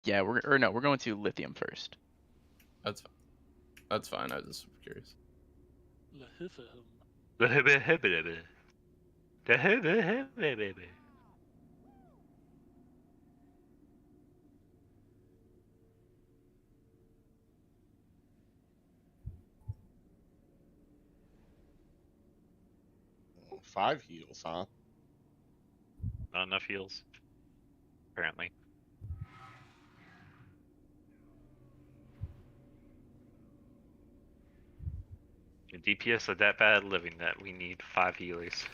Yeah, we're going to lithium first. That's fine. That's fine. I was just curious. Five heals, huh? Not enough heals, apparently. The DPS are that bad living that we need 5 healers.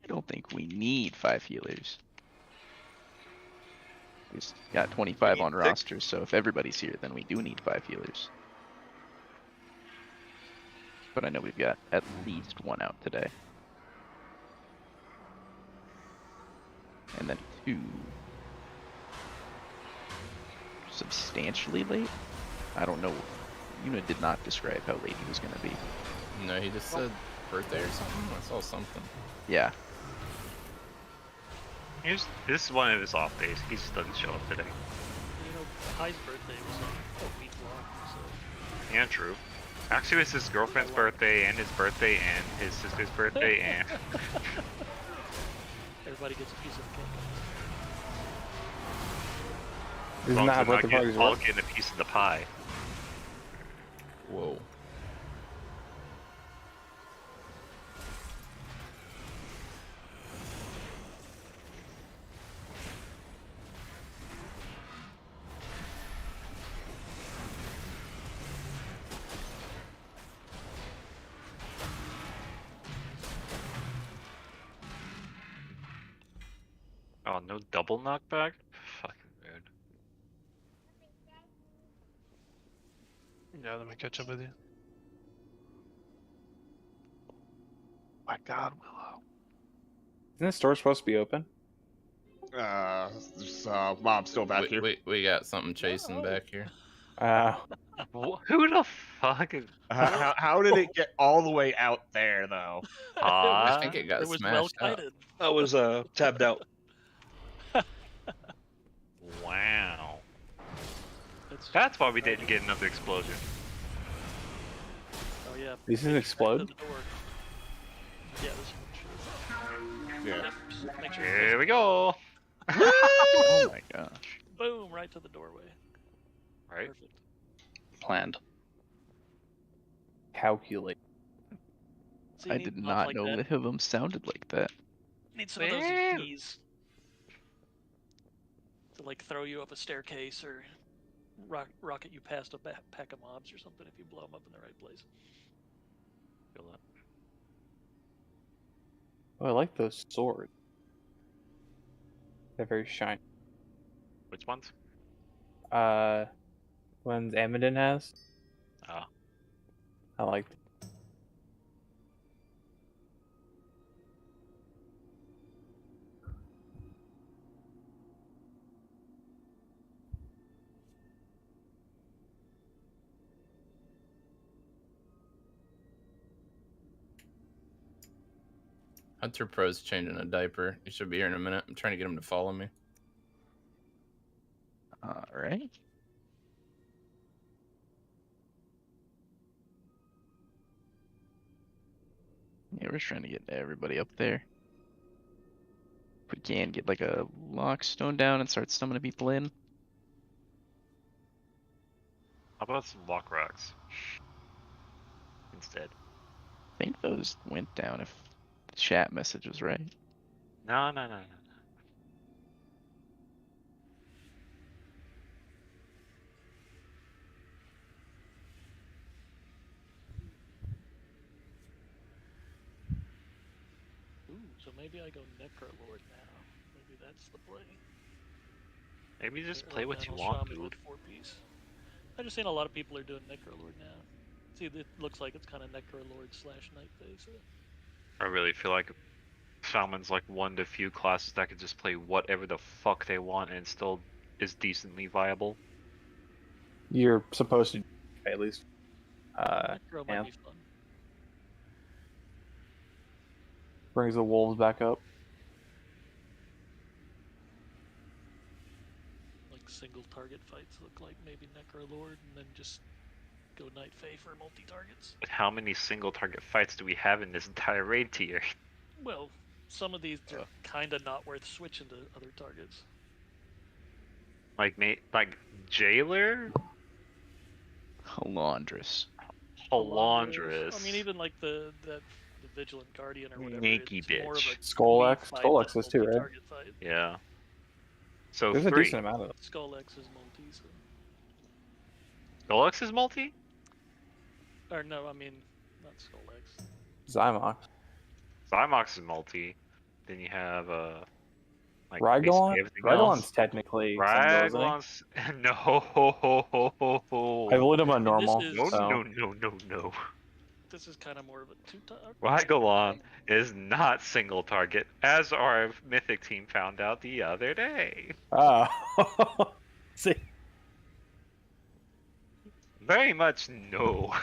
I don't think we need 5 healers. We just got 25 on 6. roster, so if everybody's here, then we do need 5 healers. But I know we've got at least 1 out today. And then 2 substantially late? I don't know. Yuna did not describe how late he was going to be. No, he just said birthday or something. I saw something. Yeah. This is one of his off days. He just doesn't show up today. You know, Kai's birthday was like a week long, so. Yeah, true. Actually, it was his girlfriend's birthday and his birthday and his sister's birthday and... Everybody gets a piece of the cake. Isn't that how birthday parties all work? getting a piece of the pie. Whoa. Oh, no double knockback? Fucking weird. Yeah, let me catch up with you. My God, Willow. Isn't the store supposed to be open? Mom's still back here. We got something chasing back here. Who the fuck is... How did it get all the way out there, though? I think it got It was smashed well out. kited. I was tabbed out. Wow. That's why we didn't get another explosion. Oh yeah. These things Make sure explode? to the door. Yeah, this one should. Yeah. Yep, just make sure Here we go! Oh my gosh. boom, right to the doorway. Right? Perfect. Planned. Calculate. So you I need did mobs not like know that. any of them sounded like that. Need some of those Man. keys to like throw you up a staircase or rocket you past a pack of mobs or something if you blow them up in the right place. Feel that. Oh, I like those swords. They're very shiny. Which ones? Ones Amundin has. Oh. I like them. Hunter Pro's changing a diaper. He should be here in a minute. I'm trying to get him to follow me. Alright. Yeah, we're just trying to get everybody up there. If we can get like a lock stone down and start summoning people in. How about some lock rocks? Instead. I think those went down if the chat message was right. No. Ooh, so maybe I go Necrolord now. Maybe that's the play. Maybe just Or play what you Elemental want, Shaman with dude. 4-piece. I've just seen a lot of people are doing Necrolord now. See, it looks like it's kind of Necrolord / Night Phase. I really feel like Shaman's like one of the few classes that can just play whatever the fuck they want and still is decently viable. You're supposed to, at least. Necro yeah. might be fun. Brings the wolves back up. Like single target fights look like. Maybe Necrolord, and then just go Knight Fae for multi-targets. But how many single target fights do we have in this entire raid tier? Well, some of these are kind of not worth switching to other targets. Like Jailer? Halandrus. Halandrus. I mean, even like the Vigilant Guardian or whatever. Sneaky it's more of bitch. a Skull-X. melee fight Skull-X than is too, right? multi-target fight. Yeah. So There's a 3. decent amount of them. Skull-X is multi, so... Skull-X is multi? Or no, I mean, not Skull-X. Zymox. Zymox is multi. Then you have like Rygolon? basically everything Rygolon's else. technically single, isn't he? Rygolon's no. I've lit him on And this normal. is- No, so. no. This is kind of more of a two-target. Rygolon is not single target, as our mythic team found out the other day. Oh. See. Very much no.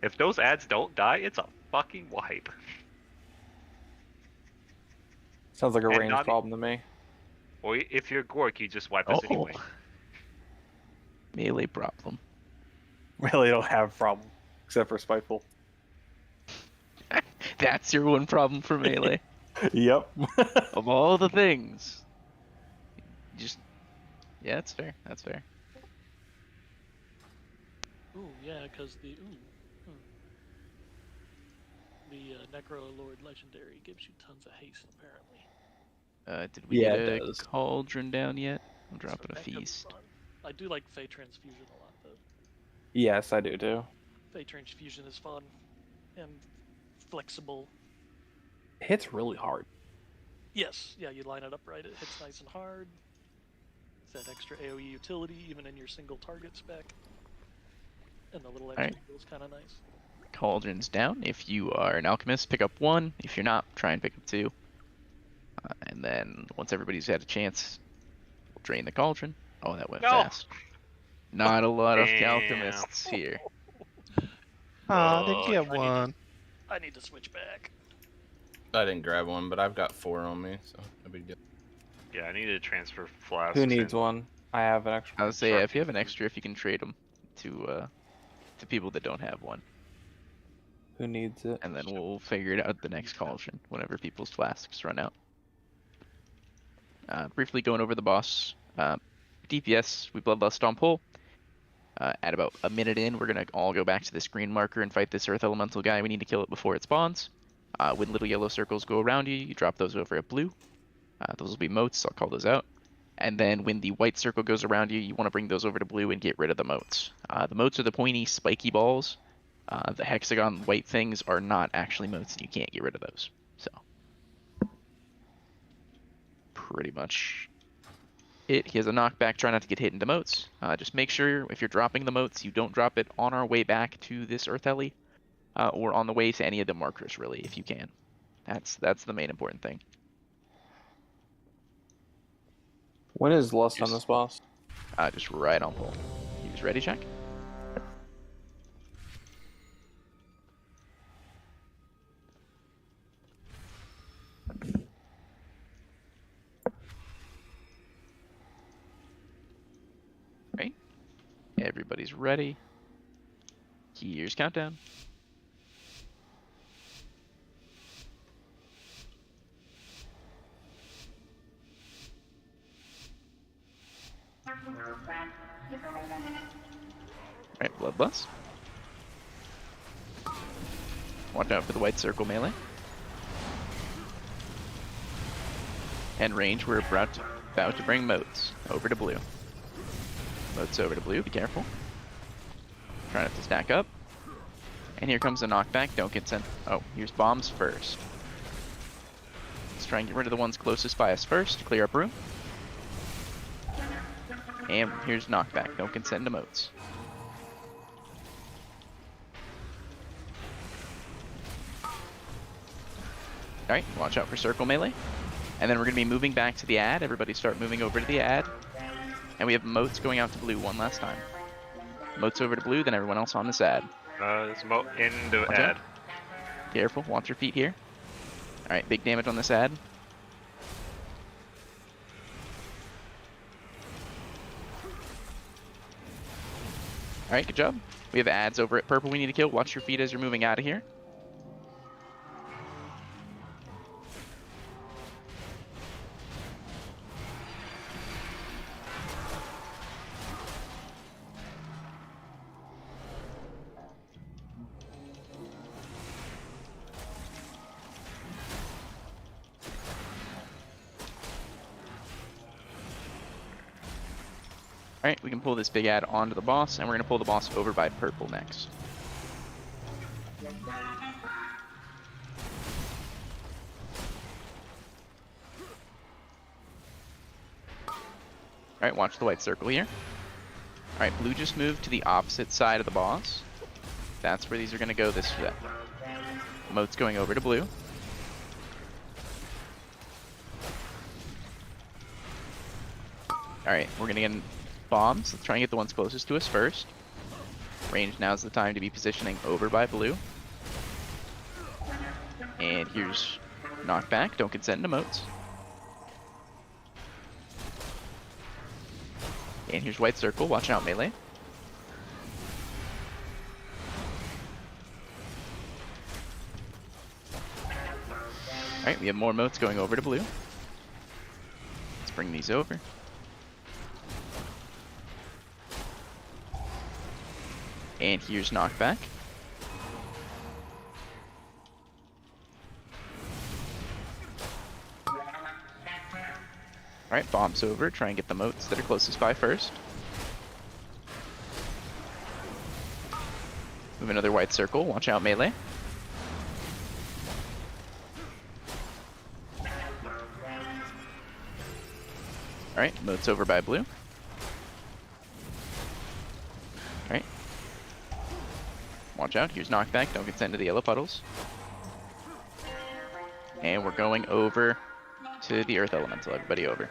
If those ads don't die, it's a fucking wipe. Sounds like a And range not- problem to me. Or if you're Gork, you just wipe us anyway. Melee problem. Really don't have a problem. Except for Spiteful. That's your one problem for melee. Yep. Of all the things. Just yeah, that's fair. That's fair. Ooh, yeah, because the Necrolord Legendary gives you tons of haste, apparently. Did we Yeah, get it a does. cauldron down yet? I'm So dropping a that could be feast. fun. I do like Fey Transfusion a lot, though. Yes, I do too. Fey Transfusion is fun and flexible. It hits really hard. Yes, yeah, you line it up right, it hits nice and hard. It's that extra AoE utility, even in your single target spec. And the little extra Alright. heal is kind of nice. Cauldron's down. If you are an alchemist, pick up 1. If you're not, try and pick up 2. And then once everybody's had a chance, we'll drain the cauldron. Oh, that went No. fast. Not a lot of Damn. alchemists here. Aw, Oh, didn't you have I need to- one? I need to switch back. I didn't grab one, but I've got 4 on me, so no big deal. Yeah, I need to transfer flasks. Who needs and- one? I have an extra. I would say if you have an extra, if you can trade them to people that don't have one, Who needs it? and then we'll figure it out at the next cauldron whenever people's flasks run out. Briefly going over the boss. DPS, we bloodlust on pull. At about a minute in, we're gonna all go back to this green marker and fight this earth elemental guy. We need to kill it before it spawns. When little yellow circles go around you, you drop those over at blue. Those will be moats, I'll call those out. And then when the white circle goes around you, you want to bring those over to blue and get rid of the moats. The moats are the pointy, spiky balls. The hexagon white things are not actually moats, and you can't get rid of those. So, pretty much it. He has a knockback, try not to get hit into moats. Just make sure if you're dropping the moats, you don't drop it on our way back to this Earth Heli, or on the way to any of the markers, really, if you can. That's the main important thing. When is Lust on this boss? Just right on pull. Use ready check. Right. Everybody's ready. Here's countdown. Right, bloodlust. Watch out for the white circle melee. And range, we're about to bring moats over to blue. Moats over to blue, be careful. Try not to stack up. And here comes a knockback, don't get sent. Oh, here's bombs first. Let's try and get rid of the ones closest by us first to clear up room. And here's knockback, don't consent to moats. Alright, watch out for circle melee. And then we're going to be moving back to the ad. Everybody start moving over to the ad. And we have moats going out to blue one last time. Moats over to blue, then everyone else on this ad. It's in the Okay. ad. Careful, watch your feet here. Alright, big damage on this ad. Alright, good job. We have ads over at purple we need to kill. Watch your feet as you're moving out of here. Alright, we can pull this big ad onto the boss, and we're going to pull the boss over by purple next. Alright, watch the white circle here. Alright, blue just moved to the opposite side of the boss. That's where these are going to go this way. Moat's going over to blue. Alright, we're going to get in bombs. Let's try and get the ones closest to us first. Range, now's the time to be positioning over by blue. And here's knockback. Don't consent into moats. And here's white circle. Watch out, melee. Alright, we have more moats going over to blue. Let's bring these over. And here's knockback. Alright, bombs over. Try and get the moats that are closest by first. Move another white circle. Watch out, melee. Alright, moats over by blue. Alright. Watch out, here's knockback. Don't get sent to the yellow puddles. And we're going over to the earth elemental. Everybody over.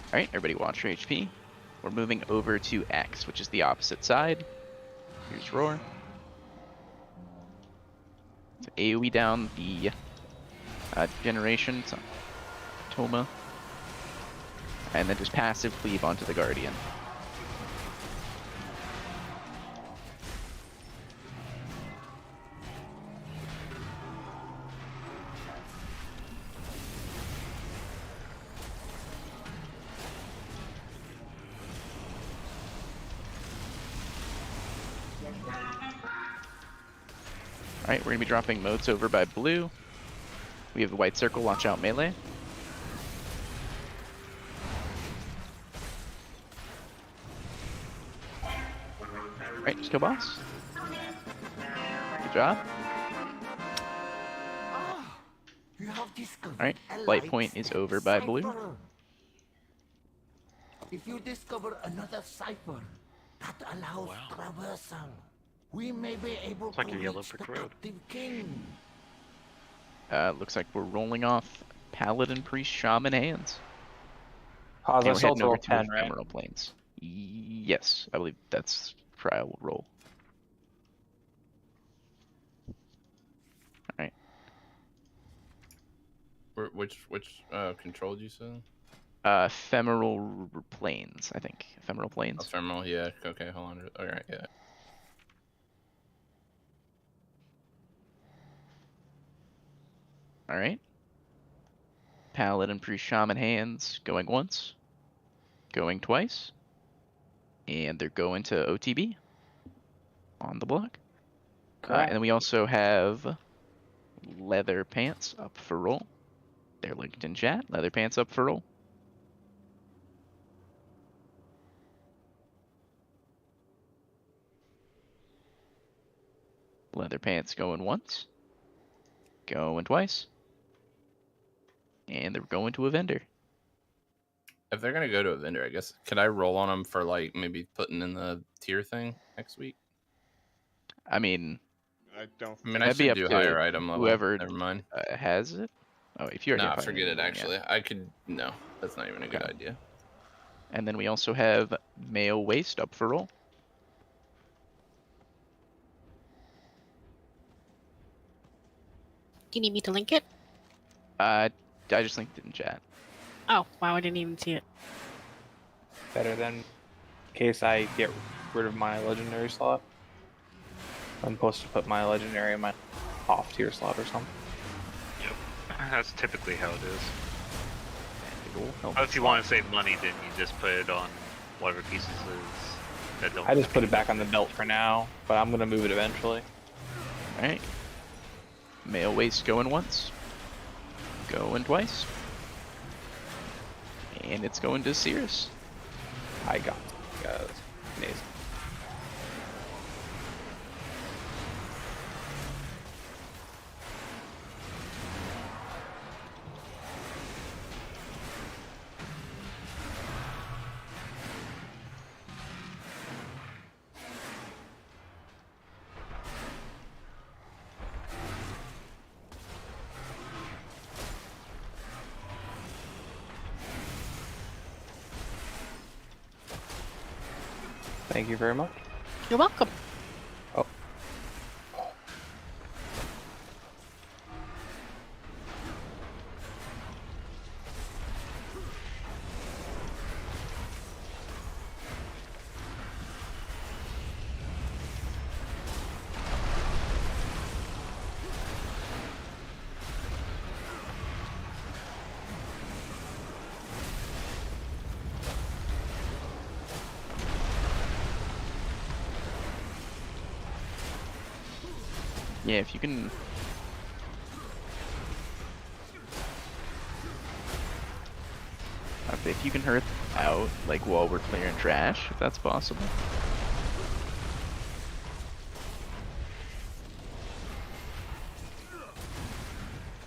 Alright, everybody watch your HP. We're moving over to X, which is the opposite side. Here's Roar. So AoE down the generation, so Toma. And then just passive cleave onto the Guardian. Alright, we're going to be dropping moats over by blue. We have the white circle, watch out melee. Alright, just kill boss. Good job. Alright, light point is over by blue. If you discover another cipher that allows traversal, we may be able It's like to a yellow reach brick the road. captive king. Looks like we're rolling off Paladin, Priest, Shaman hands. Pause, And I we're still heading roll over to 10, right? Ephemeral Plains. Yes, I believe that's trial roll. Alright. Which control did you say? Ephemeral Plains, I think. Ephemeral Plains. Ephemeral, yeah. Okay, hold on. Alright, yeah. Alright. Paladin, Priest, Shaman hands going once, going twice, and they're going to OTB on the block. And then we also have Leather Pants up for roll. They're linked in chat. Leather Pants up for roll. Leather Pants going once, going twice, and they're going to a vendor. If they're gonna go to a vendor, I guess could I roll on them for like maybe putting in the tier thing next week? I mean, I don't. I mean, I that'd be should up do to higher item level. whoever Never mind. has it. Oh, if you already Nah, have forget it. yeah. Actually, I could. No, that's not even a good Okay. idea. And then we also have Male Waist up for roll. Do you need me to link it? I just linked it in chat. Oh, wow, I didn't even see it. Better than in case I get rid of my legendary slot. I'm supposed to put my legendary in my off tier slot or something. Yep. That's typically how it is. Big ol' helmet But if you slot. want to save money, then you just put it on whatever pieces is that don't. I just put it back on the belt for now, but I'm gonna move it eventually. Alright. Male waist going once. Going twice. And it's going to Cirrus. I got it. Amazing. Thank you very much. You're welcome. Oh. Yeah, if you can... If you can hurt out, like, while we're clearing trash, if that's possible.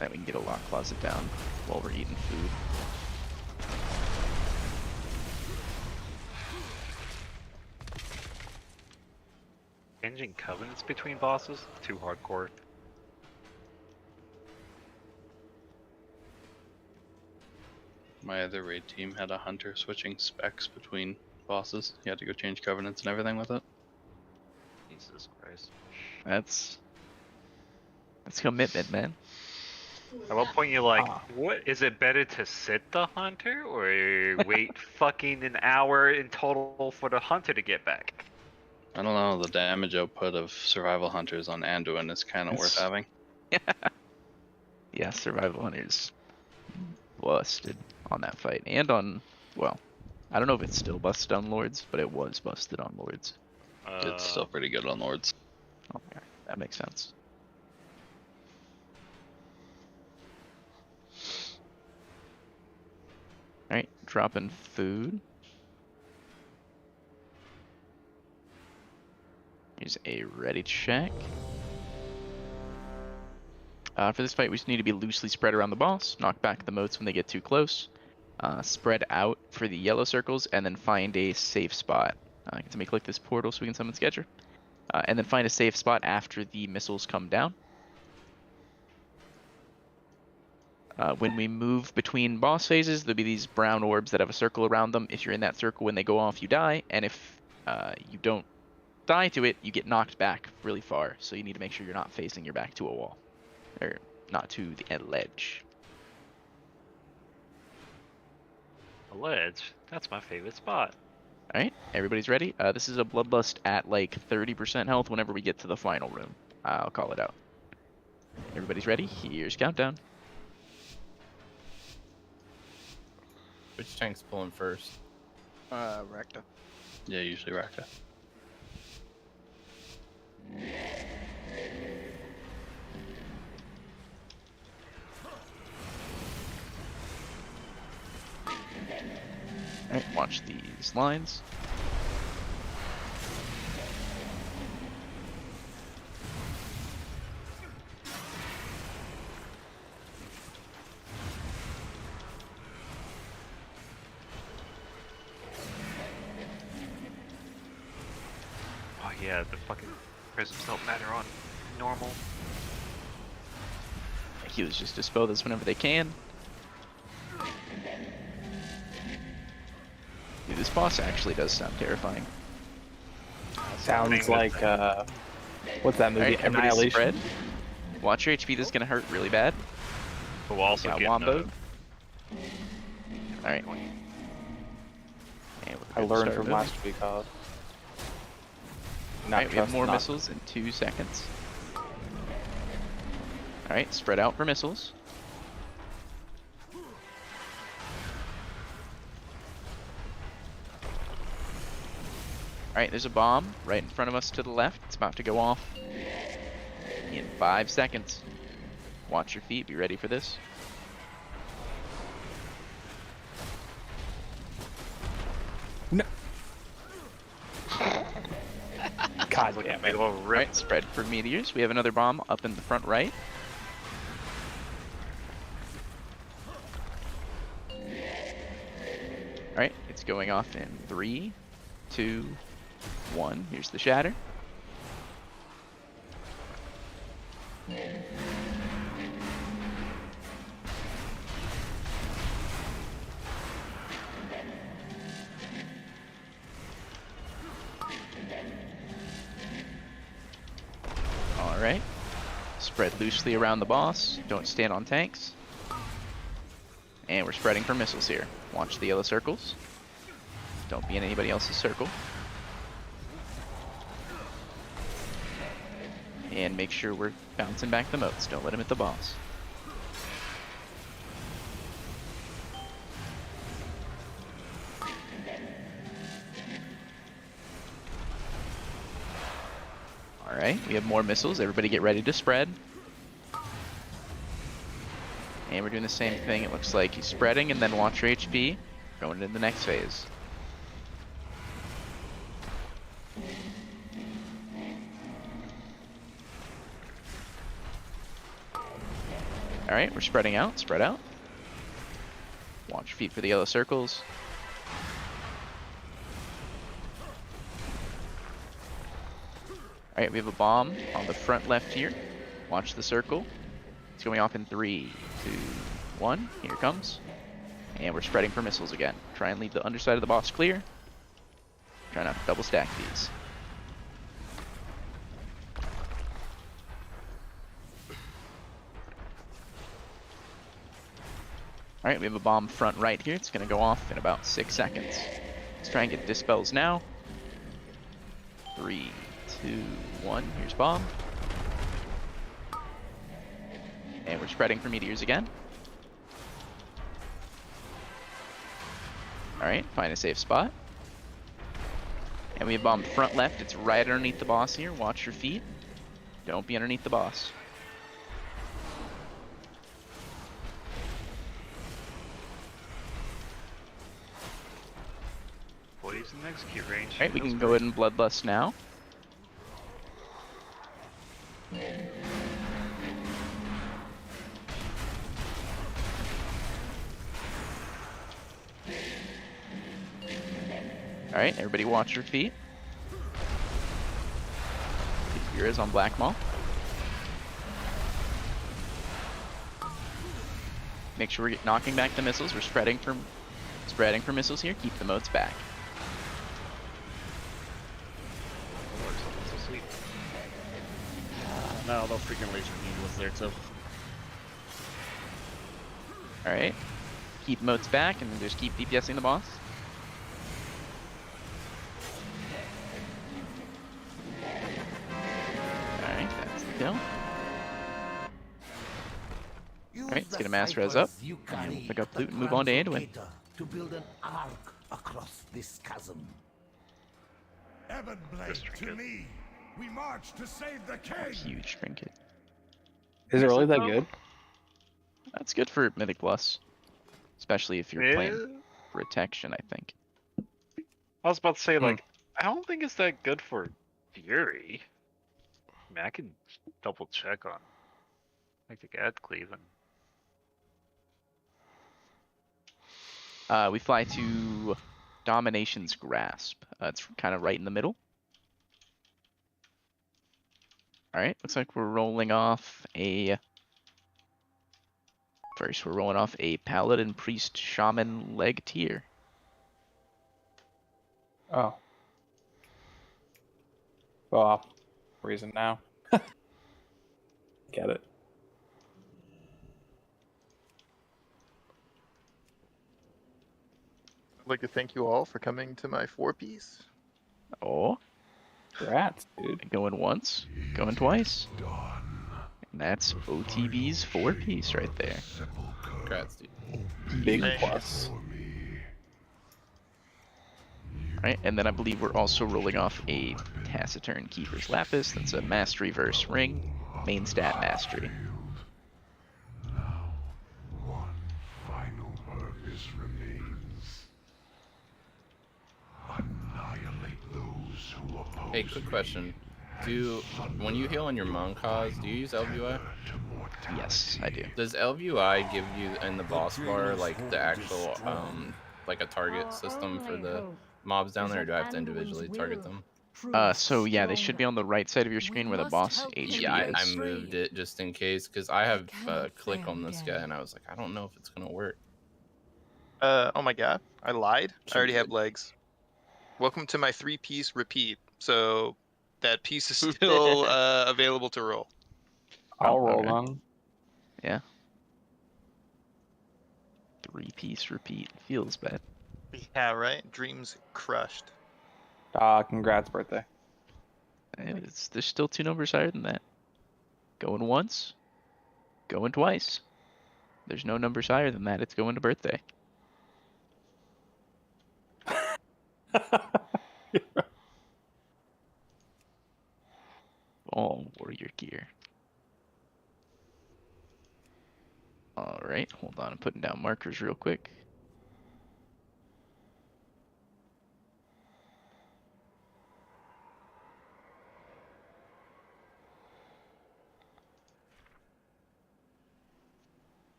And we can get a lock closet down while we're eating food. Changing covenants between bosses? Too hardcore. My other raid team had a hunter switching specs between bosses. He had to go change covenants and everything with it. Jesus Christ. That's commitment, man. At what point you're like, Ah. what is it better to sit the hunter or wait fucking an hour in total for the hunter to get back? I don't know, the damage output of survival hunters on Anduin is kind of worth It's- having. Yeah, Survival Hunters busted on that fight. And on, well, I don't know if it's still busted on Lords, but it was busted on Lords. It's still pretty good on Lords. Okay, that makes sense. Alright, dropping food. Here's a ready check. For this fight, we just need to be loosely spread around the boss, knock back the motes when they get too close, spread out for the yellow circles, and then find a safe spot. Let me click this portal so we can summon Sketcher. And then find a safe spot after the missiles come down. When we move between boss phases, there'll be these brown orbs that have a circle around them. If you're in that circle when they go off, you die, and if you don't die to it, you get knocked back really far. So you need to make sure you're not facing your back to a wall. Or not to the ledge. A ledge? That's my favorite spot. Alright, everybody's ready? This is a Bloodlust at like 30% health whenever we get to the final room. I'll call it out. Everybody's ready? Here's countdown. Which tank's pulling first? Recta. Yeah, usually Rakta. Alright, watch these lines. Oh yeah, the fucking prisms don't matter on normal. Healers just dispel this whenever they can. Dude, this boss actually does sound terrifying. Sounds like what's that movie? Alright, everybody Annihilation. spread. Watch your HP. This is gonna hurt really bad. But we'll also Got get womboed. All right. And I we're gonna learned start from moving. last week. All Not right, we have trust, more not- missiles in 2 seconds. All right, spread out for missiles. All right, there's a bomb right in front of us to the left. It's about to go off in 5 seconds. Watch your feet. Be ready for this. God like a damn big it. old All rip. right, spread for meteors. We have another bomb up in the front right. All right, it's going off in 3, 2, 1. Here's the shatter. All right. Spread loosely around the boss. Don't stand on tanks. And we're spreading for missiles here. Watch the yellow circles. Don't be in anybody else's circle. And make sure we're bouncing back the moats. Don't let him hit the boss. Alright, we have more missiles. Everybody get ready to spread. And we're doing the same thing. It looks like he's spreading, and then watch your HP. Going into the next phase. Alright, we're spreading out. Spread out. Watch your feet for the yellow circles. Alright, we have a bomb on the front left here. Watch the circle. It's going off in 3, 2, 1. Here it comes. And we're spreading for missiles again. Try and leave the underside of the boss clear. Try not to double stack these. Alright, we have a bomb front right here. It's going to go off in about 6 seconds. Let's try and get dispels now. 3, 2, 1. Here's bomb. And we're spreading for meteors again. Alright, find a safe spot. And we have bomb front left. It's right underneath the boss here. Watch your feet. Don't be underneath the boss. Poison execute range. Alright, we Feels can go ahead and bloodlust now. Alright, everybody watch your feet. Here is on Black Maw. Make sure we're knocking back the missiles. We're spreading for missiles here. Keep the moats back. No, they'll freaking laser beam was there too. Alright. Keep moats back and just keep DPSing the boss. Alright, that's the kill. Alright, let's get a mass res up. And we'll pick up loot and move on to Anduin. To build an arc across this chasm. This trinket. We march to save the Huge trinket. Is it really that good? That's good for Mythic Plus. Especially if you're Yeah. playing protection, I think. I was about to say, like, I don't think it's that good for Fury. I mean, I can double check on. I think add Cleveland. We fly to Domination's Grasp. It's kind of right in the middle. Alright, looks like we're rolling off a... First, we're rolling off a Paladin, Priest, Shaman, Leg tier. Oh. Well, reason now. Get it. I'd like to thank you all for coming to my 4-piece. Oh, Congrats, dude. going once, going twice. And that's OTB's 4-piece right there. Congrats, dude. Big Thank you. plus. Right, and then I believe we're also rolling off a Taciturn Keeper's Lapis. That's a Mastery verse ring, main stat Mastery. One final purpose remains. Annihilate those who oppose. Hey, quick question. When you heal on your Monkas, do you use LVI? Yes, I do. Does LVI give you in the boss bar like the actual like a target system for the mobs down there, or do I have to individually target them? So yeah, they should be on the right side of your screen where the boss HB Yeah, I is. moved it just in case because I have click on this guy and I was like, I don't know if it's gonna work. Oh my god, I lied. Should I already be have good. legs. Welcome to my 3-piece repeat. So that piece is still available to roll. I'll Oh, roll okay. them. Yeah. 3-piece repeat feels bad. Yeah, right? Dreams crushed. Congrats, birthday. There's still 2 numbers higher than that. Going once, going twice. There's no numbers higher than that. It's going to birthday. All warrior gear. Alright, hold on. I'm putting down markers real quick.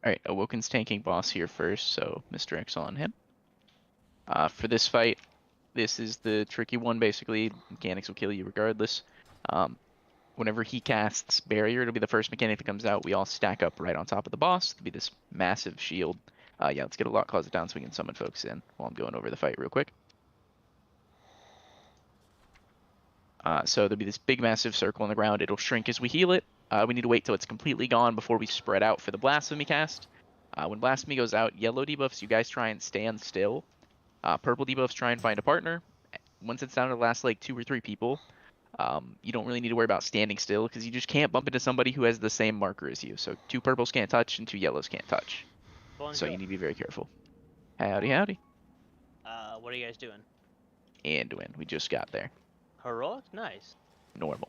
Alright, Awoken's tanking boss here first, so Mr. X on him. For this fight, this is the tricky one basically. Mechanics will kill you regardless. Whenever he casts Barrier, it'll be the first mechanic that comes out. We all stack up right on top of the boss. It'll be this massive shield. Yeah, let's get a lock closet down so we can summon folks in while I'm going over the fight real quick. So there'll be this big massive circle on the ground. It'll shrink as we heal it. We need to wait till it's completely gone before we spread out for the Blasphemy cast. When Blasphemy goes out, yellow debuffs, you guys try and stand still. Purple debuffs, try and find a partner. Once it's down to the last like 2 or 3 people, you don't really need to worry about standing still because you just can't bump into somebody who has the same marker as you. So 2 purples can't touch and 2 yellows can't touch. So you need to be very careful. Howdy, howdy. What are you guys doing? Anduin, we just got there. Heroic? Nice. Normal.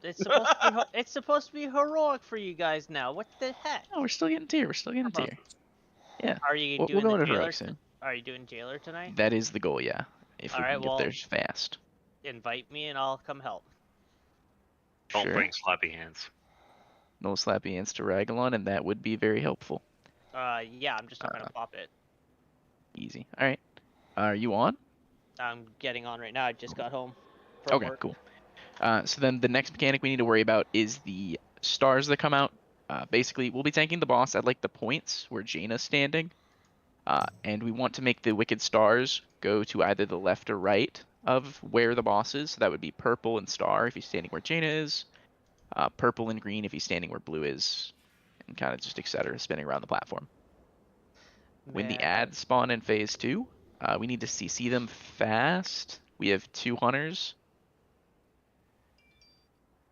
It's supposed to be heroic for you guys now. What the heck? Oh, we're still getting tier. We're still getting tier. Yeah. Are you We'll doing go the into jailer? heroic soon. Are you doing jailer tonight? That is the goal, yeah. If we Alright, can get there fast. Invite me and I'll come help. Don't Sure. bring slappy hands. No slappy hands to Ragalon, and that would be very helpful. Yeah, I'm just not gonna pop it. Easy. Alright. Are you on? I'm getting on right now. I just got home. From Okay, work. cool. So then the next mechanic we need to worry about is the stars that come out. Basically, we'll be tanking the boss at like the points where Jaina's standing. And we want to make the wicked stars go to either the left or right of where the boss is. So that would be purple and star if he's standing where Jaina is. Purple and green if he's standing where blue is. And kind of just etc. spinning around the platform. When the ads spawn in phase 2, we need to CC them fast. We have 2 hunters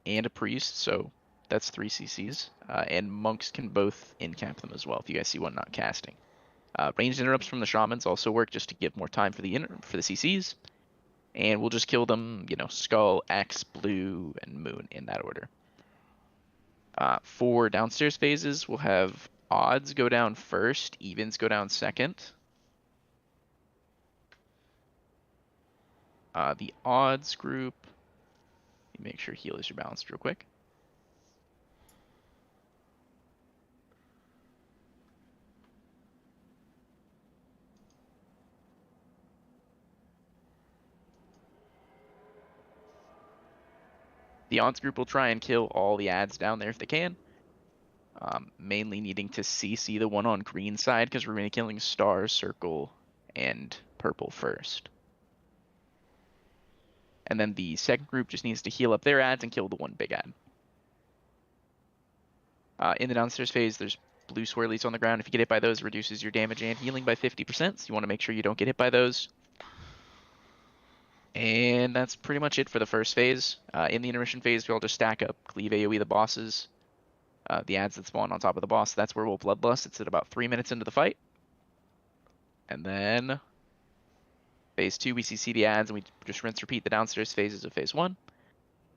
and a priest, so that's 3 CCs. And monks can both incap them as well if you guys see one not casting. Ranged interrupts from the shamans also work just to give more time for the CCs. And we'll just kill them, you know, skull, axe, blue, and moon in that order. For downstairs phases, we'll have odds go down first, evens go down second. The odds group, let me make sure healers are balanced real quick. The odds group will try and kill all the ads down there if they can. Mainly needing to CC the one on green side because we're going to be killing star, circle, and purple first. And then the second group just needs to heal up their ads and kill the one big ad. In the downstairs phase, there's blue swirlies on the ground. If you get hit by those, it reduces your damage and healing by 50%. So you want to make sure you don't get hit by those. And that's pretty much it for the first phase. In the intermission phase, we all just stack up, cleave AoE the bosses, the ads that spawn on top of the boss. That's where we'll bloodlust. It's at about 3 minutes into the fight. And then phase 2, we CC the ads, and we just rinse repeat the downstairs phases of phase 1.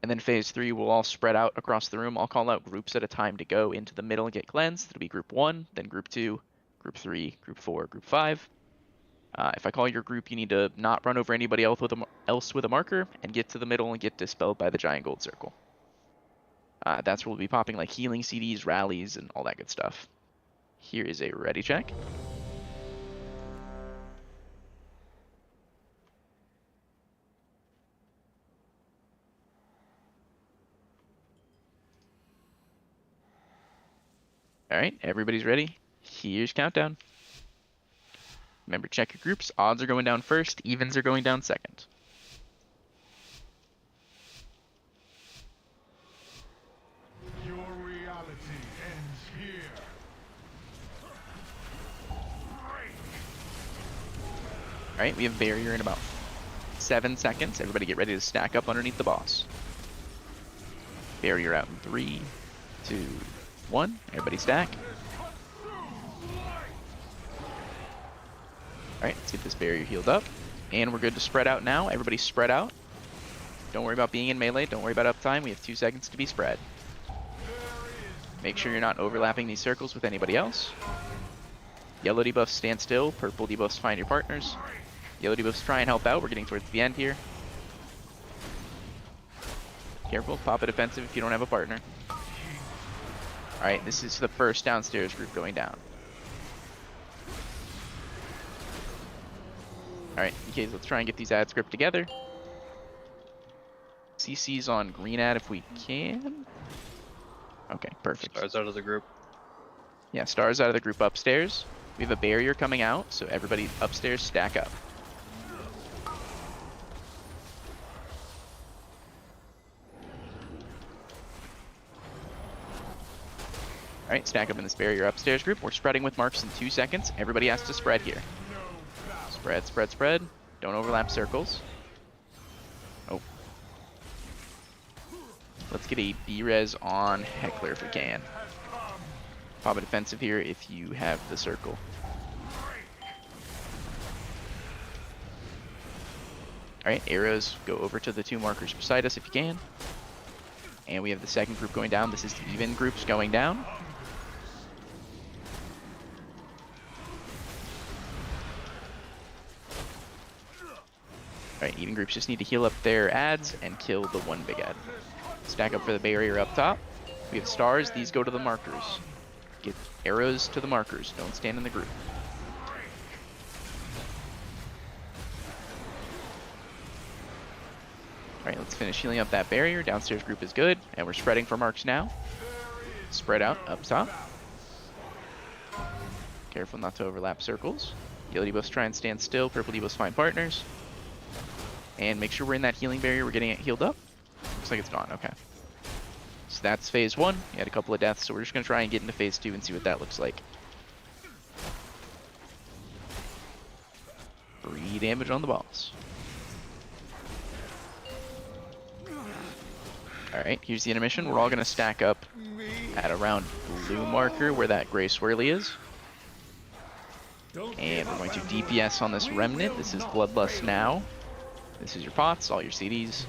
And then phase 3, we'll all spread out across the room. I'll call out groups at a time to go into the middle and get cleansed. It'll be group 1, then group 2, group 3, group 4, group 5. If I call your group, you need to not run over anybody else with a marker and get to the middle and get dispelled by the giant gold circle. That's where we'll be popping like healing CDs, rallies, and all that good stuff. Here is a ready check. Alright, everybody's ready. Here's countdown. Remember, check your groups. Odds are going down first, evens are going down second. Your reality ends here. Alright, we have barrier in about 7 seconds. Everybody get ready to stack up underneath the boss. Barrier out in 3, 2, 1. Everybody stack. Alright, let's get this barrier healed up. And we're good to spread out now. Everybody spread out. Don't worry about being in melee. Don't worry about uptime. We have 2 seconds to be spread. Make sure you're not overlapping these circles with anybody else. Yellow debuffs stand still. Purple debuffs find your partners. Yellow debuffs try and help out. We're getting towards the end here. Careful. Pop a defensive if you don't have a partner. Alright, this is the first downstairs group going down. Alright, okay, let's try and get these ads gripped together. CC's on green ad if we can. Okay, perfect. Stars out of the group. Yeah, stars out of the group upstairs. We have a barrier coming out, so everybody upstairs stack up. Alright, stack up in this barrier upstairs group. We're spreading with marks in 2 seconds. Everybody has to spread here. Spread, spread, spread. Don't overlap circles. Oh. Let's get a B-res on Heckler if we can. Pop a defensive here if you have the circle. Alright, arrows go over to the 2 markers beside us if you can. And we have the second group going down. This is the even groups going down. Alright, even groups just need to heal up their ads and kill the one big ad. Stack up for the barrier up top. We have stars. These go to the markers. Get arrows to the markers. Don't stand in the group. Alright, let's finish healing up that barrier. Downstairs group is good. And we're spreading for marks now. Spread out up top. Careful not to overlap circles. Yellow debuffs try and stand still. Purple debuffs find partners. And make sure we're in that healing barrier. We're getting it healed up. Looks like it's gone. Okay. So that's phase 1. We had a couple of deaths, so we're just going to try and get into phase 2 and see what that looks like. 3 damage on the boss. Alright, here's the intermission. We're all going to stack up at around blue marker where that gray swirly is. And we're going to DPS on this remnant. This is Bloodlust now. This is your pots, all your CDs.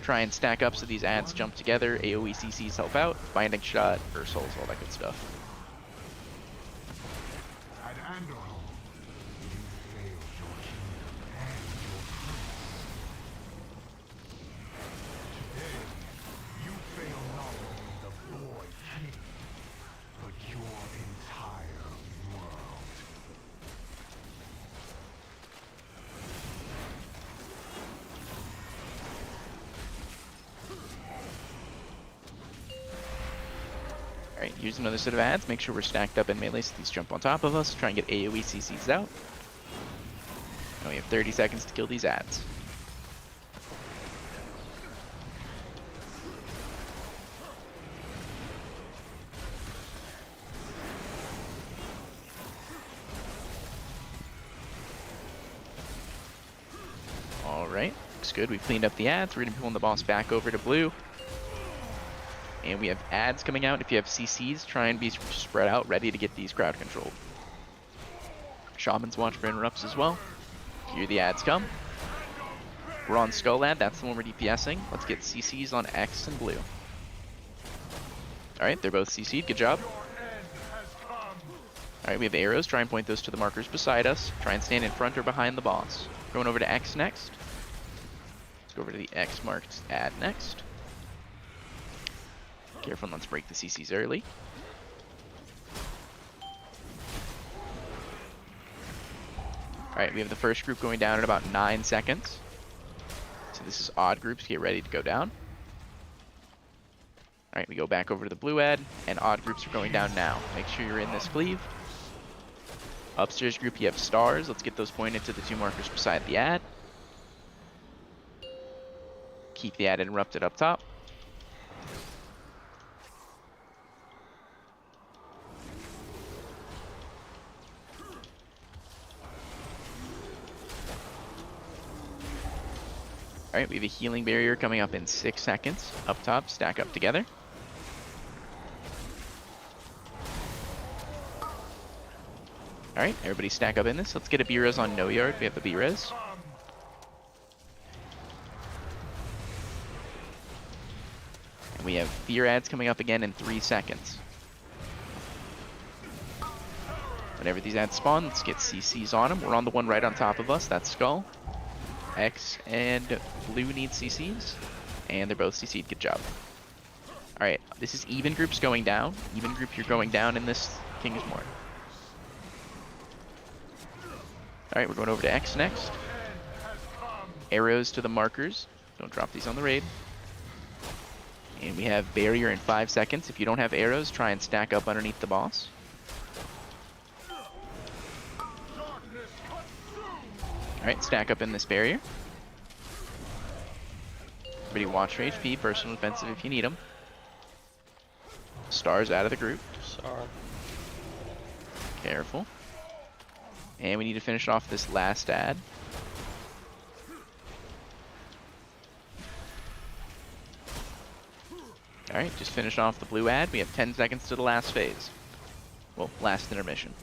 Try and stack up so these ads jump together. AoE CCs help out. Binding shot, burst holes, all that good stuff. Alright, here's another set of ads. Make sure we're stacked up in melee so these jump on top of us. Try and get AoE CCs out. And we have 30 seconds to kill these ads. Looks good. We've cleaned up the ads. We're going to be pulling the boss back over to blue. And we have ads coming out. If you have CCs, try and be spread out, ready to get these crowd controlled. Shamans watch for interrupts as well. Here the ads come. We're on Skull ad. That's the one we're DPSing. Let's get CCs on X and blue. Alright, they're both CC'd. Good job. Alright, we have arrows. Try and point those to the markers beside us. Try and stand in front or behind the boss. Going over to X next. Let's go over to the X marked ad next. Careful, let's break the CCs early. Alright, we have the first group going down in about 9 seconds. So this is odd groups, get ready to go down. Alright, we go back over to the blue ad, and odd groups are going down now. Make sure you're in this cleave. Upstairs group, you have stars. Let's get those pointed to the 2 markers beside the ad. Keep the ad interrupted up top. Alright, we have a healing barrier coming up in 6 seconds. Up top, stack up together. Alright, everybody stack up in this. Let's get a B-res on no yard. We have the B-res. And we have fear ads coming up again in 3 seconds. Whenever these ads spawn, let's get CCs on them. We're on the one right on top of us. That's Skull. X and blue need CCs, and they're both CC'd. Good job. Alright, this is even groups going down. Even group, you're going down in this Kingsmore. Alright, we're going over to X next. Arrows to the markers. Don't drop these on the raid. And we have barrier in 5 seconds. If you don't have arrows, try and stack up underneath the boss. Alright, stack up in this barrier. Everybody watch for HP, personal defensive if you need them. Stars out of the group. Star. Careful. And we need to finish off this last ad. Alright, just finish off the blue ad. We have 10 seconds to the last phase. Well, last intermission.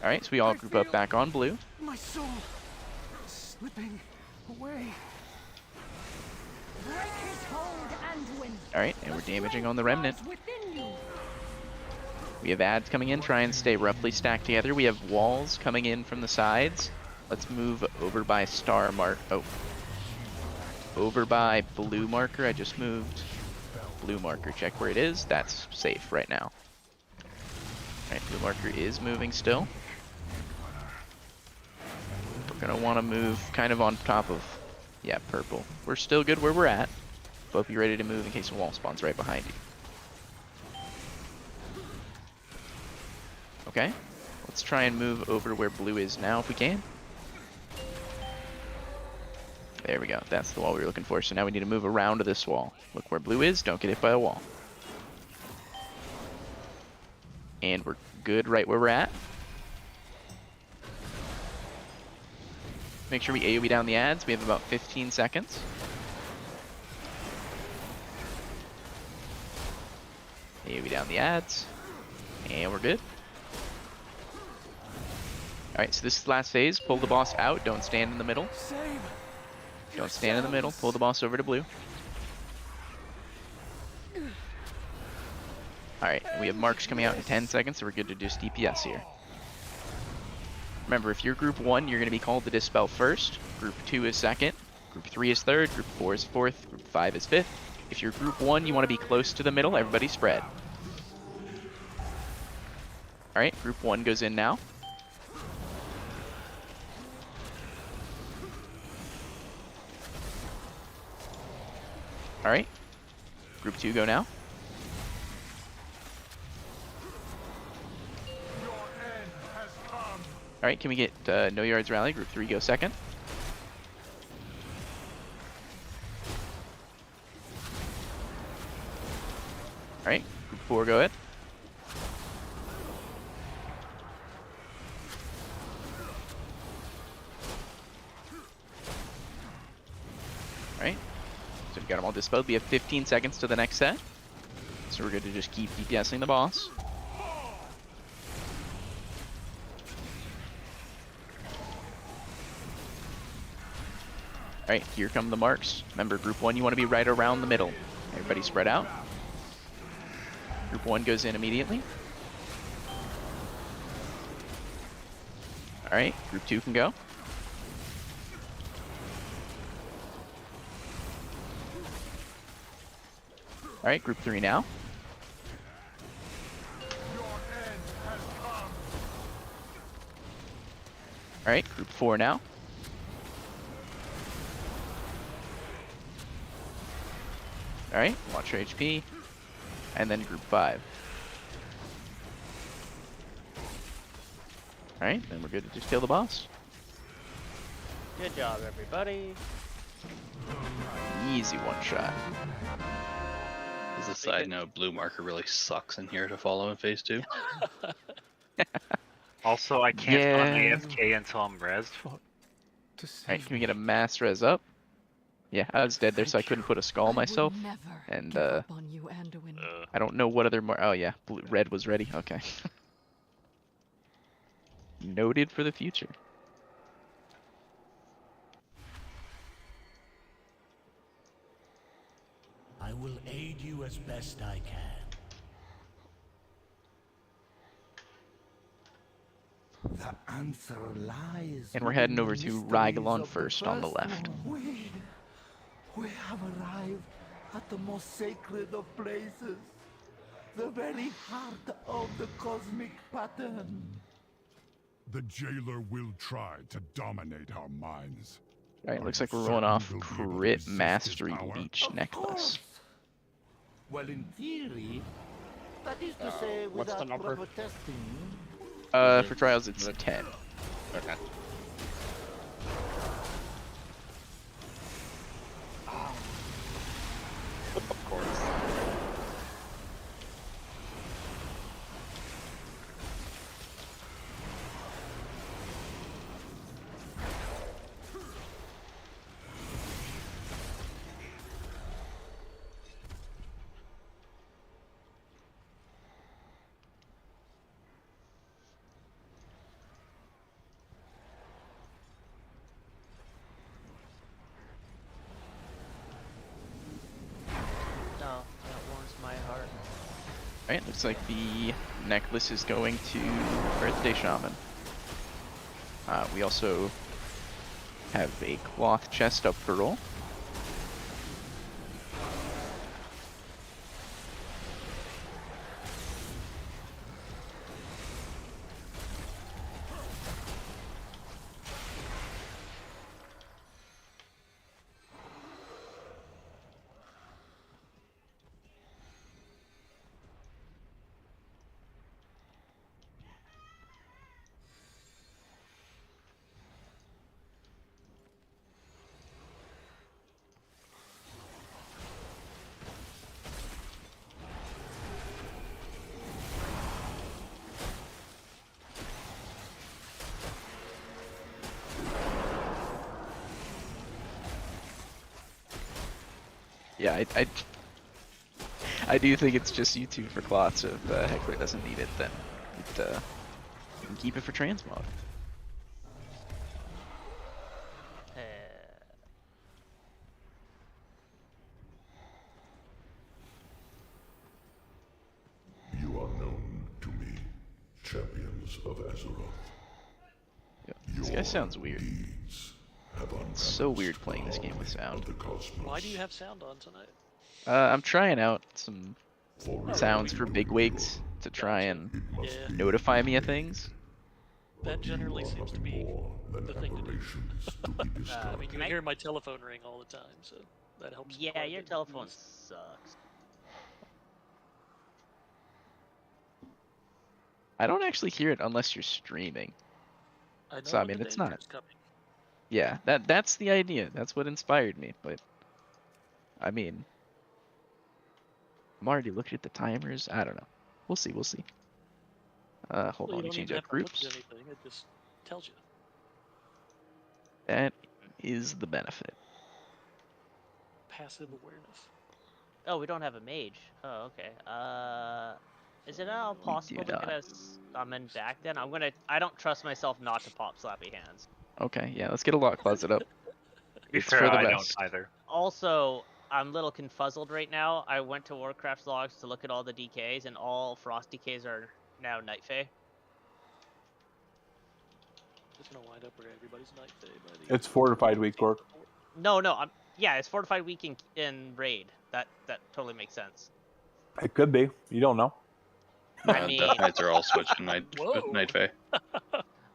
Alright, so we all group up back on blue. My soul slipping away. Break his hold and win. Alright, and we're damaging on the remnant. Within you. We have ads coming in, try and stay roughly stacked together. We have walls coming in from the sides. Let's move over by star mark. Oh. Over by blue marker. I just moved. Blue marker, check where it is. That's safe right now. Alright, blue marker is moving still. We're gonna want to move kind of on top of, yeah, purple. We're still good where we're at, but be ready to move in case a wall spawns right behind you. Okay, let's try and move over to where blue is now if we can. There we go, that's the wall we were looking for. So now we need to move around to this wall. Look where blue is, don't get hit by a wall. And we're good right where we're at. Make sure we AoE down the ads. We have about 15 seconds. AoE down the ads. And we're good. Alright, so this is the last phase. Pull the boss out. Don't stand in the middle. Don't stand in the middle. Pull the boss over to blue. Alright, we have marks coming out in 10 seconds, so we're good to just DPS here. Remember, if you're group 1, you're going to be called to dispel first. Group 2 is second. Group 3 is third. Group 4 is fourth. Group 5 is fifth. If you're group 1, you want to be close to the middle. Everybody spread. Alright, group 1 goes in now. Alright, group 2 go now. Alright, can we get no yards rally? Group 3 go second. Alright, group 4, go ahead. Alright, so we got them all dispelled. We have 15 seconds to the next set. So we're good to just keep DPSing the boss. Alright, here come the marks. Remember, group 1, you want to be right around the middle. Everybody spread out. Group 1 goes in immediately. Alright, group 2 can go. Alright, group 3 now. Alright, group 4 now. Alright, watch your HP. And then group 5. Alright, then we're good to just kill the boss. Good job, everybody. Easy one shot. As a side note, blue marker really sucks in here to follow in phase 2. Also, I can't run Yeah. AFK until I'm rezzed. Alright, can we get a mass res up? Yeah, I was dead there, so I couldn't put a skull myself. And I don't know what other oh yeah, red was ready. Okay. Noted for the future. I will aid you as best I can. The answer lies. And we're heading within over the to mysteries Rygallon of the first on the left. We have arrived at the most sacred of places. The very heart of the cosmic pattern. The jailer will try to dominate our minds. Alright, looks like we're rolling off Crit Mastery Leech Necklace. Well, in theory, that is to say, what's the without number? proper testing. For trials it's 10. Okay. Of course. No, that warms my heart. Alright, looks like the necklace is going to Birthday Shaman. We also have a cloth chest up for roll. Yeah, I do think it's just you two for cloth, so if Heckler doesn't need it, then you can keep it for transmog. You are known to me, champions of Azeroth. Yeah, this guy sounds weird. It's so weird playing this game with sound. Why do you have sound on tonight? I'm trying out some sounds for bigwigs to try and notify me of things. That generally seems to be the thing to do. I mean, you hear my telephone ring all the time, so that helps. Yeah, your telephone sucks. I don't actually hear it unless you're streaming. So I mean, it's not. Yeah, that's the idea. That's what inspired me. But I mean, I'm already looking at the timers. I don't know. We'll see. Hold Well, on, you let me don't change even out have to look groups. at anything. It just tells you. That is the benefit. Passive awareness. Oh, we don't have a mage. Oh, okay. Is it at all possible to get a summon back then? I don't trust myself not to pop slappy hands. Okay, yeah, let's get a lock closet up. To be It's fair, for the I rest. don't either. Also, I'm a little confuzzled right now. I went to Warcraft logs to look at all the DKs, and all Frost DKs are now Night Fae. It's gonna wind up where everybody's Night Fae by the It's fortified week, Gork. No, yeah, it's fortified week in raid. That totally makes sense. It could be. You don't know. I mean, Death Knights are all switching Night Fae.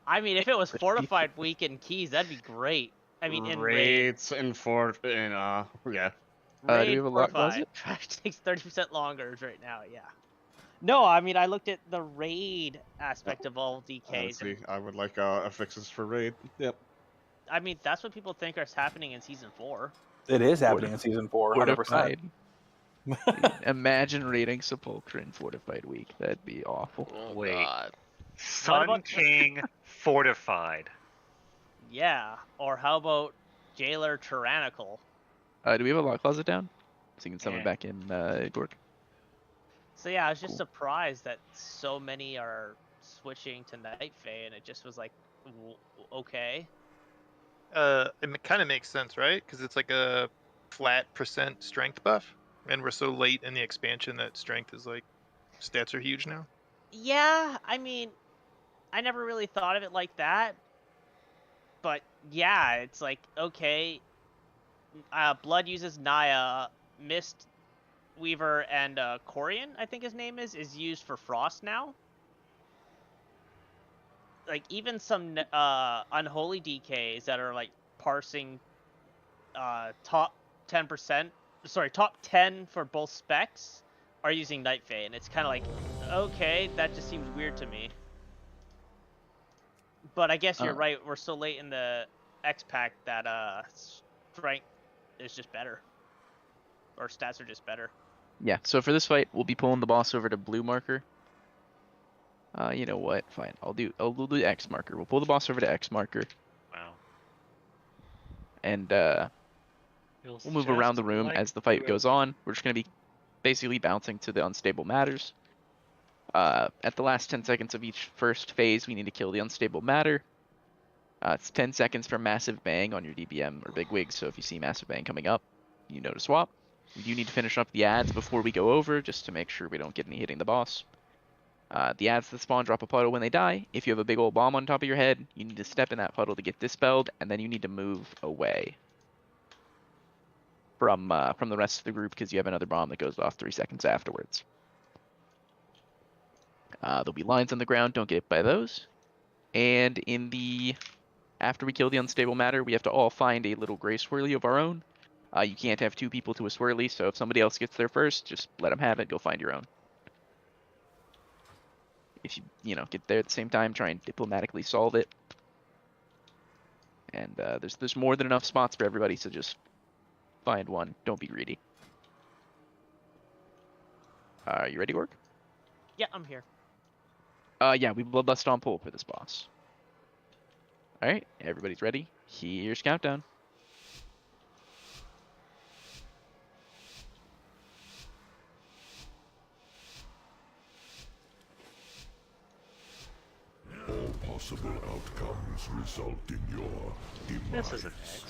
I mean, if it was fortified week in keys, that'd be great. I mean, in raid. Raids in Fort in yeah. Do we Raid have a lock fortified. closet? Takes 30% longer right now. Yeah. No, I mean, I looked at the raid aspect of all DKs. See, I would like fixes for raid. Yep. I mean, that's what people think is happening in season 4. It is happening in season 4. 100%. Fortified. Imagine raiding Sepulchre in Fortified Week. That'd be awful. Oh, wait. What Sun about- King fortified. Yeah. Or how about Jailer Tyrannical? Do we have a lock closet down? So you can summon Yeah. back in Gork. So yeah, I was just surprised that so many are switching to Night Fae, and it just was like, okay. It kind of makes sense, right? Because it's like a flat % strength buff, and we're so late in the expansion that strength is like stats are huge now. Yeah, I mean, I never really thought of it like that, but yeah, it's like, okay, Blood uses Naya, Mist Weaver, and Corian, I think his name is used for Frost now. Like, even some Unholy DKs that are like parsing top 10%, sorry, top 10 for both specs are using Night Fae, and it's kind of like, okay, that just seems weird to me. But I guess you're right, we're so late in the X-Pack that strength is just better. Or stats are just better. Yeah, so for this fight, we'll be pulling the boss over to blue marker. You know what? Fine. I'll do X marker. We'll pull the boss over to X marker. Wow. And we'll move around the room as the fight goes on. We're just gonna be basically bouncing to the unstable matters. At the last 10 seconds of each first phase, we need to kill the unstable matter. It's 10 seconds for massive bang on your DBM or bigwig, so if you see massive bang coming up, you know to swap. We do need to finish up the ads before we go over, just to make sure we don't get any hitting the boss. The ads that spawn drop a puddle when they die. If you have a big old bomb on top of your head, you need to step in that puddle to get dispelled, and then you need to move away from the rest of the group because you have another bomb that goes off 3 seconds afterwards. There'll be lines on the ground, don't get hit by those. And after we kill the unstable matter, we have to all find a little gray swirly of our own. You can't have 2 people to a swirly, so if somebody else gets there first, just let them have it, go find your own. If you get there at the same time, try and diplomatically solve it. And there's more than enough spots for everybody, so just find one. Don't be greedy. Are you ready, Gork? Yeah, I'm here. Yeah, we bloodlust on pull for this boss. Alright, everybody's ready. Here's countdown. All possible outcomes result in your demise. This is an X.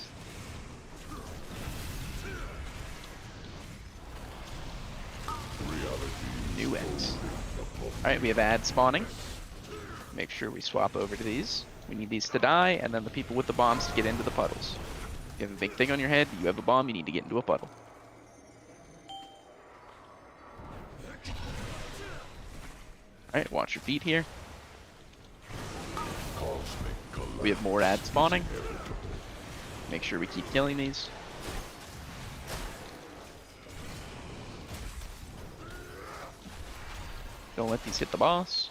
New X. Alright, we have ads spawning. Make sure we swap over to these. We need these to die, and then the people with the bombs to get into the puddles. You have a big thing on your head, you have a bomb, you need to get into a puddle. Alright, watch your feet here. We have more ads spawning. Make sure we keep killing these. Don't let these hit the boss.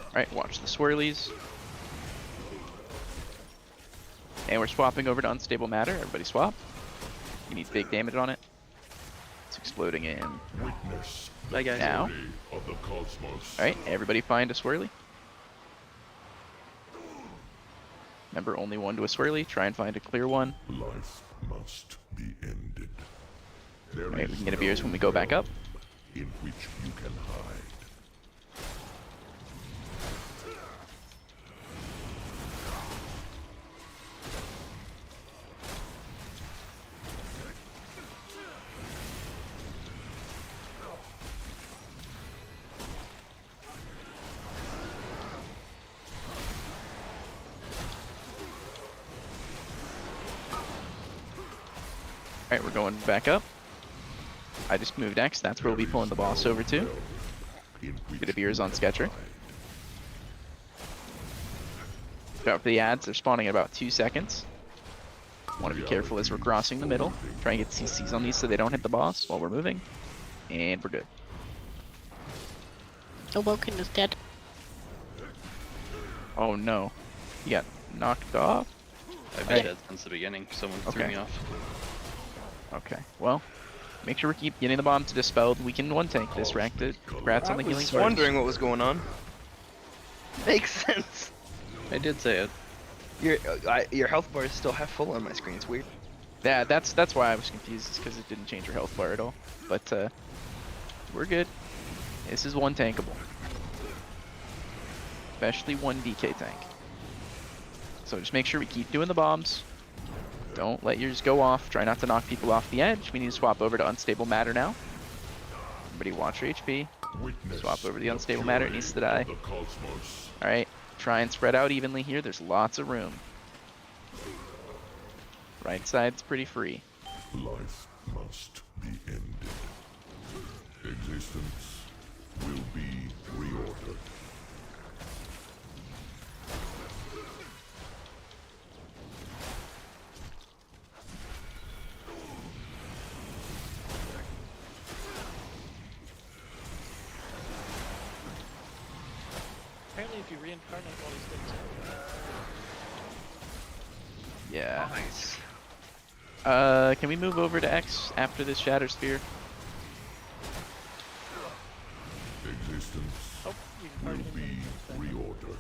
Alright, watch the swirlies. And we're swapping over to unstable matter. Everybody swap. You need big damage on it. It's exploding in Witness Bye, guys. now. of the cosmos. Alright, everybody find a swirly. Remember, only one to a swirly. Try and find a clear one. Life must be ended. Alright, we can get a beers when we go back up. In which you can hide. Alright, we're going back up. I just moved X. That's where we'll be pulling the boss over to. Get a beers on Sketcher. Out for the ads. They're spawning in about 2 seconds. Want to be careful as we're crossing the middle. Try and get CCs on these so they don't hit the boss while we're moving. And we're good. Awoken is dead. Oh no. He got knocked off? I've been dead since the beginning. Someone threw me off. Okay, well, make sure we keep getting the bombs dispelled. We can one tank this ranked. Congrats on the healing. I was wondering what was going on. Makes sense. I did say it. Your health bar is still half full on my screen. It's weird. Yeah, that's why I was confused, is because it didn't change your health bar at all. But we're good. This is one tankable. Especially one DK tank. So just make sure we keep doing the bombs. Don't let yours go off. Try not to knock people off the edge. We need to swap over to unstable matter now. Everybody watch your HP. Swap over to the unstable matter. It needs to die. Alright. Try and spread out evenly here. There's lots of room. Right side's pretty free. Life must be ended. Existence will be reordered. Apparently, if you reincarnate all these things. Yeah. Nice. Can we move over to X after this Shatter Sphere? Existence will be reordered.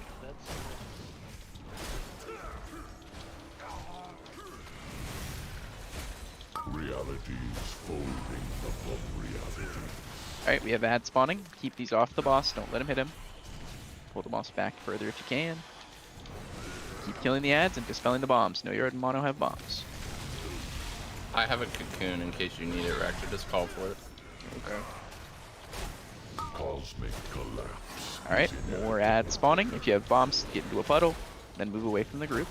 Realities folding upon reality. Alright, we have ad spawning. Keep these off the boss. Don't let him hit him. Pull the boss back further if you can. Keep killing the ads and dispelling the bombs. Know your red and mono have bombs. I have a cocoon in case you need it, Rector. Just call for it. Okay. Cosmic collapse. Alright, more ad spawning. If you have bombs, get into a puddle, then move away from the group.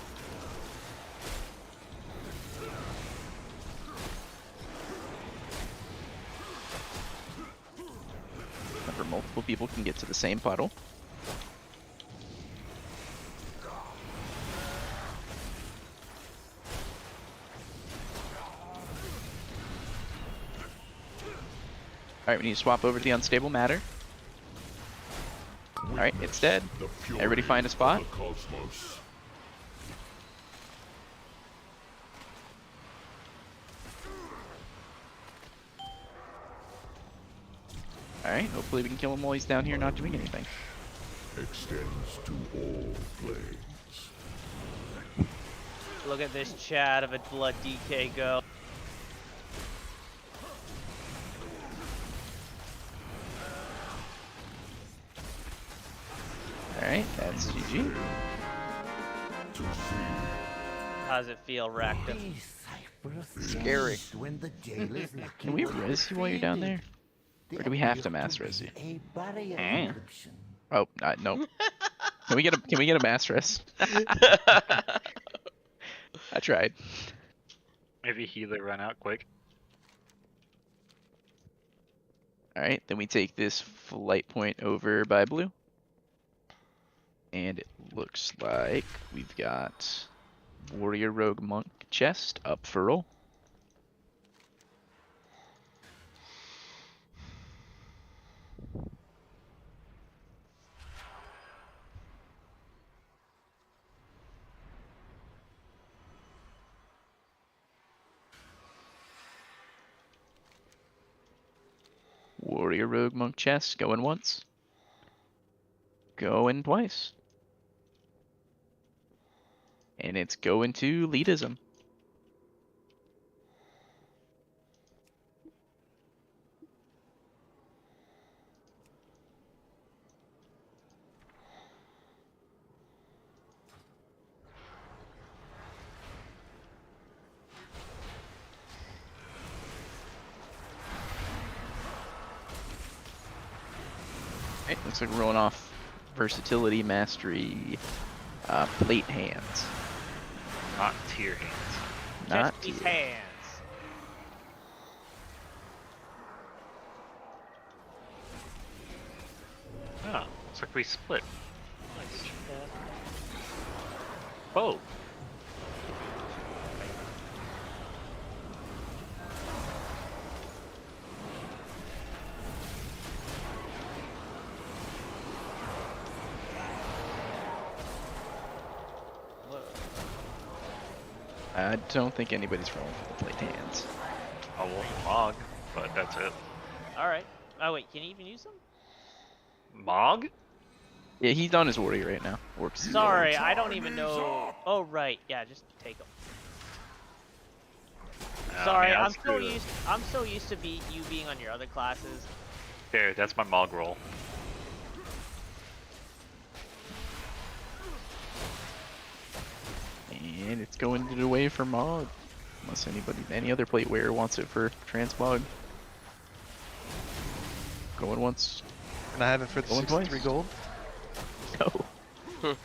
Remember, multiple people can get to the same puddle. Alright, we need to swap over to the unstable matter. Alright, it's dead. Everybody find a spot. Alright, hopefully we can kill him while he's down here not doing anything. Extends to all planes. Look at this chat of a blood DK go. Alright, that's GG. How does it feel, Ractum? Scary. Can we res you while you're down there? Or do we have to mass res you? Oh, no. Can we get a mass res? I tried. Maybe healer run out quick. Alright, then we take this flight point over by blue. And it looks like we've got Warrior Rogue Monk chest up for roll. Warrior Rogue Monk chest going once. Going twice. And it's going to Leadism. Okay, looks like we're rolling off versatility, mastery, plate hands. Not tier hands. Not Just these tier. hands. Oh, looks like we split. Nice. Oh. I don't think anybody's rolling for the plate hands. I will Mog, but that's it. Alright. Oh wait, can you even use them? Mog? Yeah, he's on his warrior right now. Works. Sorry, I don't even know. Oh right, yeah, just take them. Sorry, man, I'm screw it. so used to you being on your other classes. There, that's my Mog roll. And it's going away for Mog. Unless any other plate wearer wants it for transmog. Going once. Can I have it for the Going 63 twice. gold? No.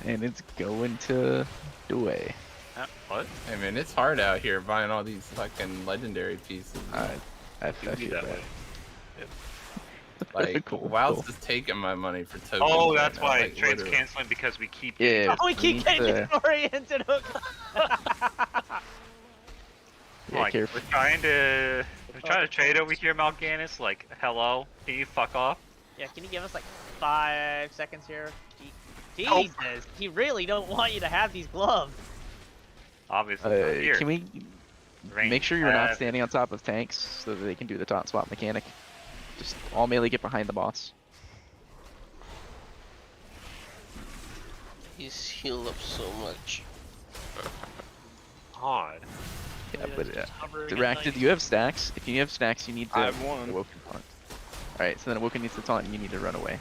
And it's going to Dway. What? Hey man, it's hard out here buying all these fucking legendary pieces. I feel that bad. way. Like, Cool, WoW's cool. just taking my money for tokens. Oh, right that's now, why like, trade's literally. canceling because we keep. Yeah. Oh, we keep getting disoriented. Yeah, Like, careful. we're trying to trade over here, Mal'Ganis. Like, hello, can you fuck off? Yeah, can you give us like 5 seconds here? Nope. Jesus, he really don't want you to have these gloves. Obviously, not here. Can we Range make sure you're not pass. standing on top of tanks so that they can do the top swap mechanic? Just all melee get behind the boss. He's healed up so much. Odd. Yeah, Yeah, but just hovering at Directed, night. you have stacks. If you have stacks, you need to I have one. Awoken taunt. Alright, so then Awoken needs to taunt and you need to run away.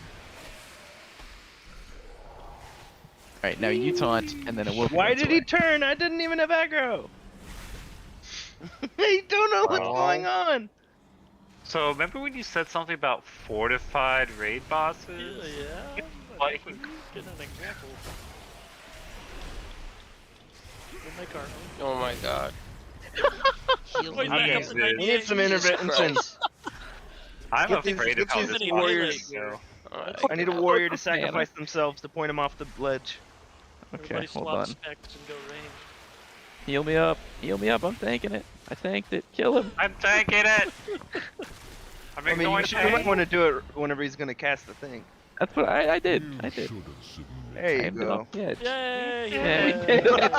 Alright, now you taunt and then Awoken Why runs did away. he turn? I didn't even have aggro. I don't know what's going on. So remember when you said something about fortified raid bosses? Yeah. Like, Get an example. We'll make our own. Oh my god. Wait, I'm that against has a this. 98 We need some Jesus intervention. Christ. I'm Get these- afraid of get how these this many warriors. go. Alright. I need a warrior to sacrifice themselves to point him off the ledge. Okay, Everybody hold swap on. specs and go range. Heal me up. Heal me up. I'm tanking it. I tanked it. Kill him. I'm tanking it. I'm I mean, ignoring you might want to do it whenever he's gonna cast the thing. That's what I did. I did. There you I ended go. up dead. Yay! Yeah, we Yay! did it.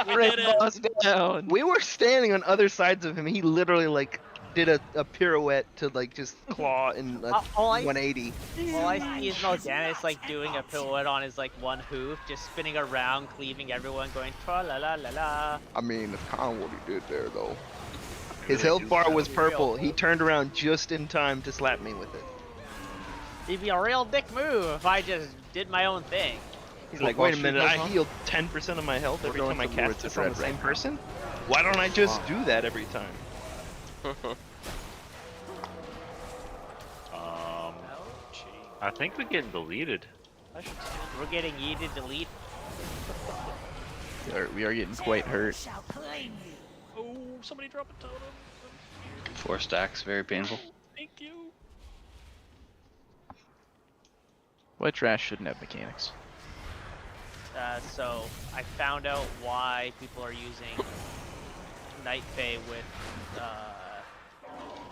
We Red did it! boss down. We were standing on other sides of him. He literally like did a pirouette to like just claw in like All I 180. All I see is Mal'Ganis like doing a pirouette on his like one hoof, just spinning around, cleaving everyone, going tra la la la la. I mean, that's kind of what he did there, though. His health bar was purple. He turned around just in time to slap me with it. It'd be a real dick move if I just did my own thing. He's like, wait a minute, I healed 10% of my health every time I cast this on the same person? Why don't I just do that every time? I think we're getting deleted. I should stand. We're getting yeeted delete. We are getting quite hurt. Oh, somebody drop a totem. 4 stacks, very painful. Thank you. White trash shouldn't have mechanics. So I found out why people are using Night Fae with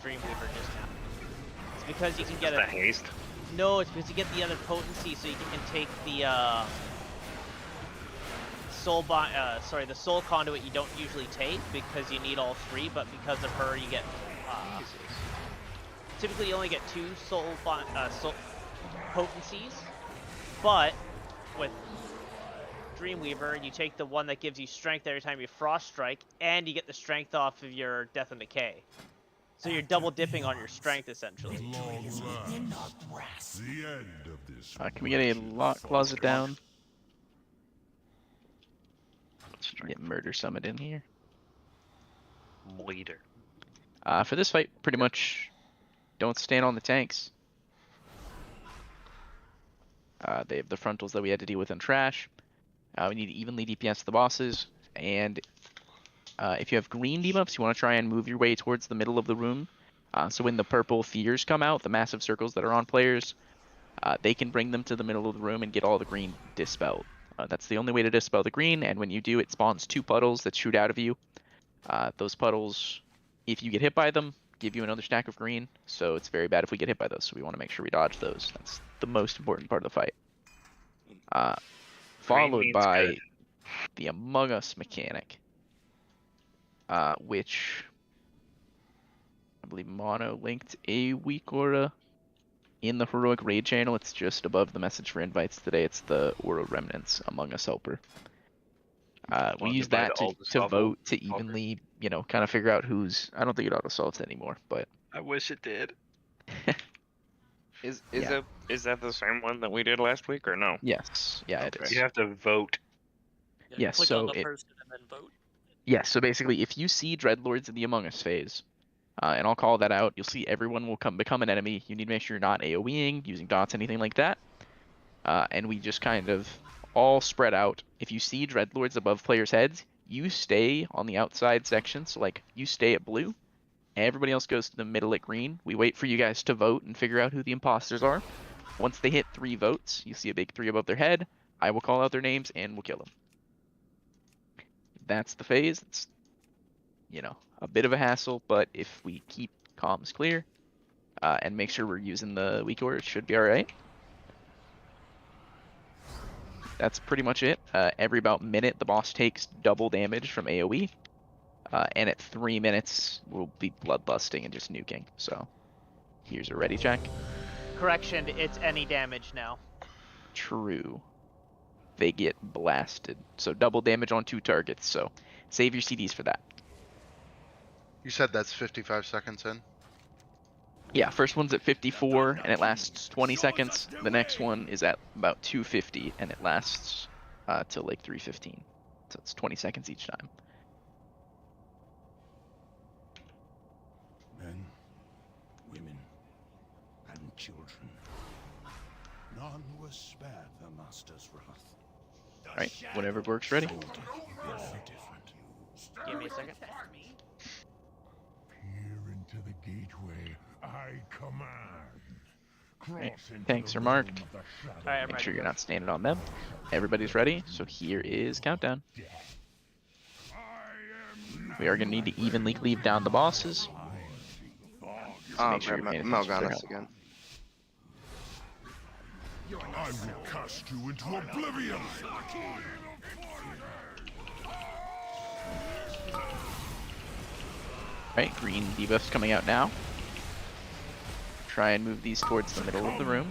Dreamweaver just now. It's because you can get The haste. No, it's because you get the other potency, so you can take the the soul conduit you don't usually take because you need all 3, but because of her you get typically you only get 2 soul potencies, but with Dreamweaver, you take the one that gives you strength every time you Frost Strike, and you get the strength off of your Death and Decay. So you're double dipping on your strength essentially. Can we get a lock closet down? Get murder summit in here. Leader. For this fight, pretty much don't stand on the tanks. They have the frontals that we had to deal with in trash. We need to evenly DPS the bosses, and if you have green debuffs, you want to try and move your way towards the middle of the room. So when the purple fears come out, the massive circles that are on players, they can bring them to the middle of the room and get all the green dispelled. That's the only way to dispel the green, and when you do, it spawns 2 puddles that shoot out of you. Those puddles, if you get hit by them, give you another stack of green, so it's very bad if we get hit by those, so we want to make sure we dodge those. That's the most important part of the fight. Followed by good. the Among Us mechanic, which I believe Mono linked a week aura in the Heroic Raid channel. It's just above the message for invites today. It's the Aura Remnants Among Us helper. We use that to vote to evenly, you know, kind of figure out who's. I don't think it auto-solves anymore, but I wish it did. Is Yeah. that the same one that we did last week or no? yes, yeah, it is. You have to vote. Yeah, Yes, click so on the it- person and then vote. Yes, so basically, if you see Dreadlords in the Among Us phase, and I'll call that out, you'll see everyone will become an enemy. You need to make sure you're not AoEing, using dots, anything like that. And we just kind of all spread out. If you see Dreadlords above players' heads, you stay on the outside section. So, like, you stay at blue. Everybody else goes to the middle at green. We wait for you guys to vote and figure out who the imposters are. Once they hit 3 votes, you see a big 3 above their head. I will call out their names and we'll kill them. That's the phase. It's, you know, a bit of a hassle, but if we keep comms clear and make sure we're using the weak order, it should be alright. That's pretty much it. Every about minute, the boss takes double damage from AoE. And at 3 minutes, we'll be bloodlusting and just nuking. So, here's a ready check. Correction, it's any damage now. True. They get blasted. So, double damage on 2 targets. So, save your CDs for that. You said that's 55 seconds in? Yeah, first one's at 54 and it lasts 20 seconds. The next one is at about 250 and it lasts till like 315. So it's 20 seconds each time. Men, women, and children. None were spared the master's wrath. Alright, whenever works ready. Give me a second. Peer into the gateway. I command. Right. Tanks are marked. Alright, Make sure you're not standing on them. Everybody's ready, so here is countdown. We are going to need to evenly cleave down the bosses. So make sure you're paying attention to their health. again. I will cast you into oblivion. Right, green debuffs coming out now. Try and move these towards the middle of the room.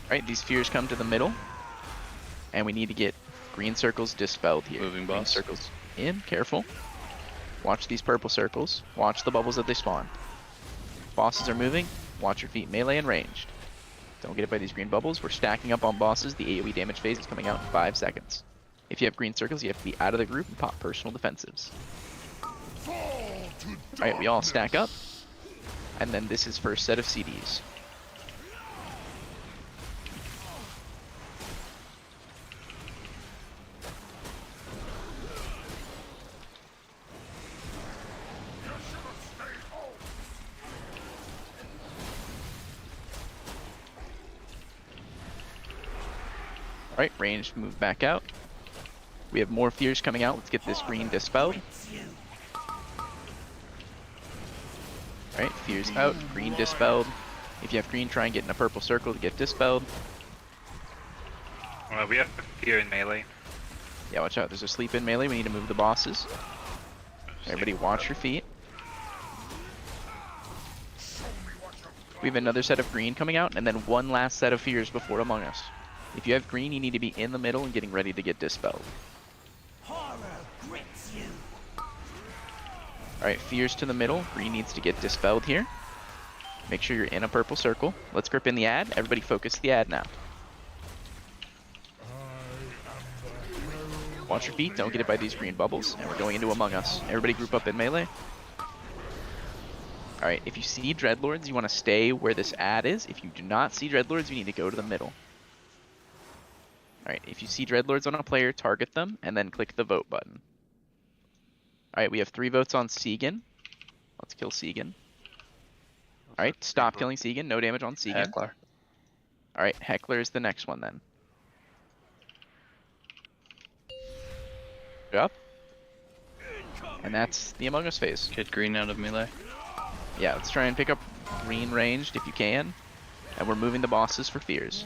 Right, these fears come to the middle. And we need to get green circles dispelled here. Moving green boss. circles in, careful. Watch these purple circles. Watch the bubbles that they spawn. Bosses are moving. Watch your feet melee and ranged. Don't get hit by these green bubbles. We're stacking up on bosses. The AoE damage phase is coming out in 5 seconds. If you have green circles, you have to be out of the group and pop personal defensives. Alright, we all stack up. And then this is first set of CDs. Alright, ranged, move back out. We have more fears coming out. Let's get this green dispelled. Alright, fears out, green dispelled. If you have green, try and get in a purple circle to get dispelled. We have fear in melee. Yeah, watch out. There's a sleep in melee. We need to move the bosses. Everybody watch your feet. We have another set of green coming out, and then one last set of fears before Among Us. If you have green, you need to be in the middle and getting ready to get dispelled. Alright, fears to the middle. Green needs to get dispelled here. Make sure you're in a purple circle. Let's grip in the ad. Everybody focus the ad now. Watch your feet, don't get it by these green bubbles. And we're going into Among Us. Everybody group up in melee. Alright, if you see Dreadlords, you want to stay where this ad is. If you do not see Dreadlords, you need to go to the middle. Alright, if you see Dreadlords on a player, target them, and then click the vote button. Alright, we have 3 votes on Segan. Let's kill Segan. Alright, stop killing Segan. No damage on Segan. Heckler. Alright, Heckler is the next one then. Up. And that's the Among Us phase. Get green out of melee. Yeah, let's try and pick up green ranged if you can. And we're moving the bosses for fears.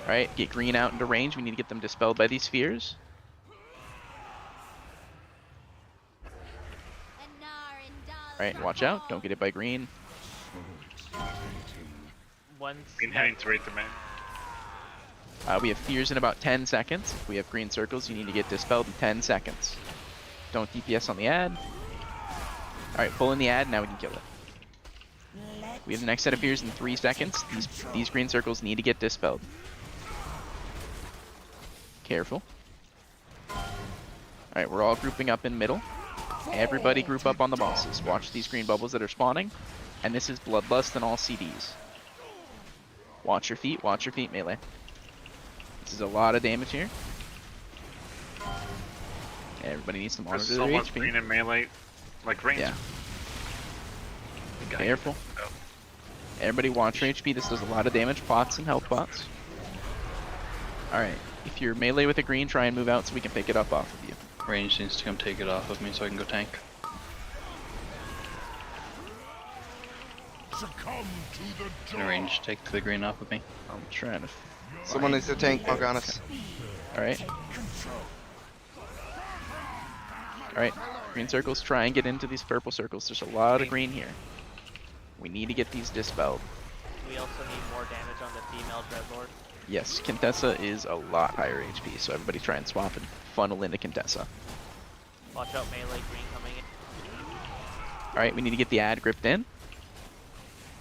Alright, get green out into range. We need to get them dispelled by these fears. Alright, watch out. Don't get it by green. Green heading to right domain. We have fears in about 10 seconds. If we have green circles, you need to get dispelled in 10 seconds. Don't DPS on the ad. Alright, pull in the ad, now we can kill it. We have the next set of fears in 3 seconds. These green circles need to get dispelled. Careful. Alright, we're all grouping up in middle. Everybody group up on the bosses. Watch these green bubbles that are spawning. And this is Bloodlust and all CDs. Watch your feet melee. This is a lot of damage here. Everybody needs to monitor their HP. Green in melee, like range. Yeah. Careful. Everybody watch your HP. This does a lot of damage. Pots and health pots. Alright. If you're melee with a green, try and move out so we can pick it up off of you. Range needs to come take it off of me so I can go tank. Range, take the green off of me. I'm trying to... Someone needs to tank Morganis. Alright. Alright, green circles, try and get into these purple circles. There's a lot of green here. We need to get these dispelled. We also need more damage on the female Dreadlord. Yes, Contessa is a lot higher HP, so everybody try and swap and funnel into Contessa. Watch out, melee green coming in. Alright, we need to get the ad gripped in.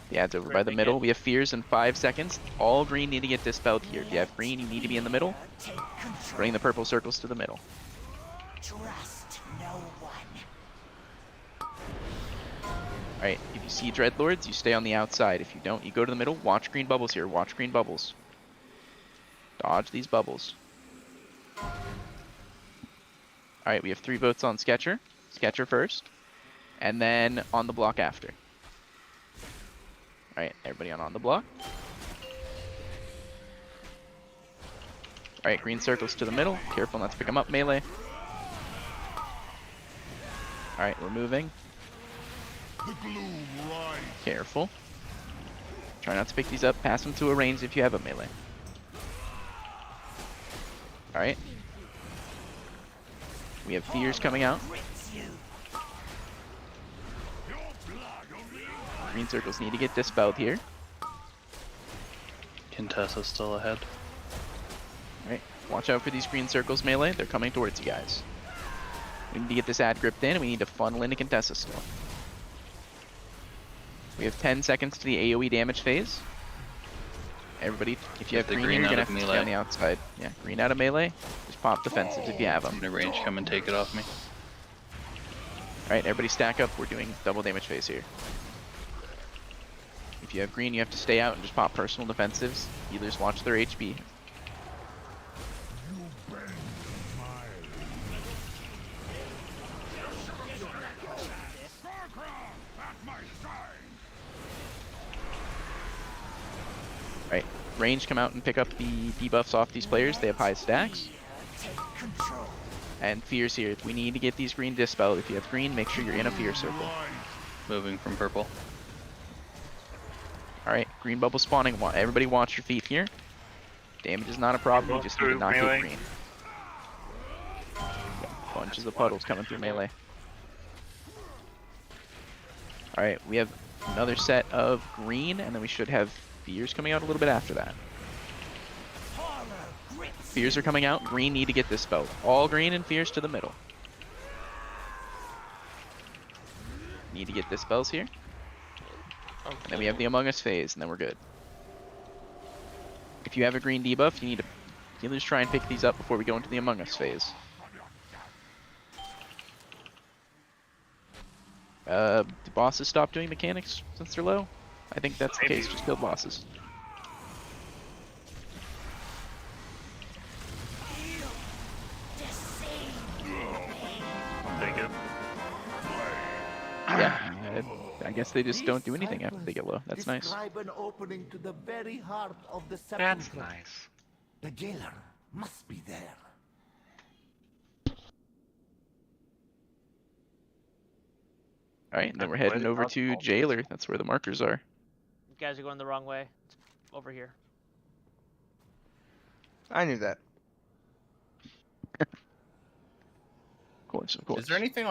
The ad's over by the middle. We have fears in 5 seconds. All green need to get dispelled here. If you have green, you need to be in the middle. Bring the purple circles to the middle. Trust no one. Alright, if you see Dreadlords, you stay on the outside. If you don't, you go to the middle. Watch green bubbles here. Watch green bubbles. Dodge these bubbles. Alright, we have 3 votes on Sketcher. Sketcher first. And then on the block after. Alright, everybody on the block. Alright, green circles to the middle. Careful not to pick them up, melee. Alright, we're moving. Careful. Try not to pick these up. Pass them to a range if you have a melee. Alright. We have fears coming out. Green circles need to get dispelled here. Contessa's still ahead. Alright, watch out for these green circles melee. They're coming towards you guys. We need to get this ad gripped in and we need to funnel into Contessa still. We have 10 seconds to the AoE damage phase. Everybody, if you have green, you're gonna have to stay on the outside. Yeah, green out of melee. Just pop defensives if you have them. In a range, come and take it off me. Alright, everybody stack up. We're doing double damage phase here. If you have green, you have to stay out and just pop personal defensives. Healers watch their HP. Alright, range come out and pick up the debuffs off these players. They have high stacks. And fears here. We need to get these green dispelled. If you have green, make sure you're in a fear circle. moving from purple. All right, green bubble spawning. Everybody watch your feet here. Damage is not a problem. We just need to not hit green. Bunches of puddles coming through melee. All right, we have another set of green, and then we should have fears coming out a little bit after that. Fears are coming out. Green need to get this spell. All green and fears to the middle. Need to get this spells here. Okay. And then we have the Among Us phase, and then we're good. If you have a green debuff, you can just try and pick these up before we go into the Among Us phase. Do bosses stop doing mechanics since they're low? I think that's the case. Just kill bosses. Take it. Yeah, I guess they just don't do anything after they get low. That's nice. Describe an opening to the very heart of the That's sepulchre. nice. The jailer must be there. Alright, and then we're heading over to Jailer. That's where the markers are. You guys are going the wrong way. It's over here. I knew that. Of course, of course. Is there anything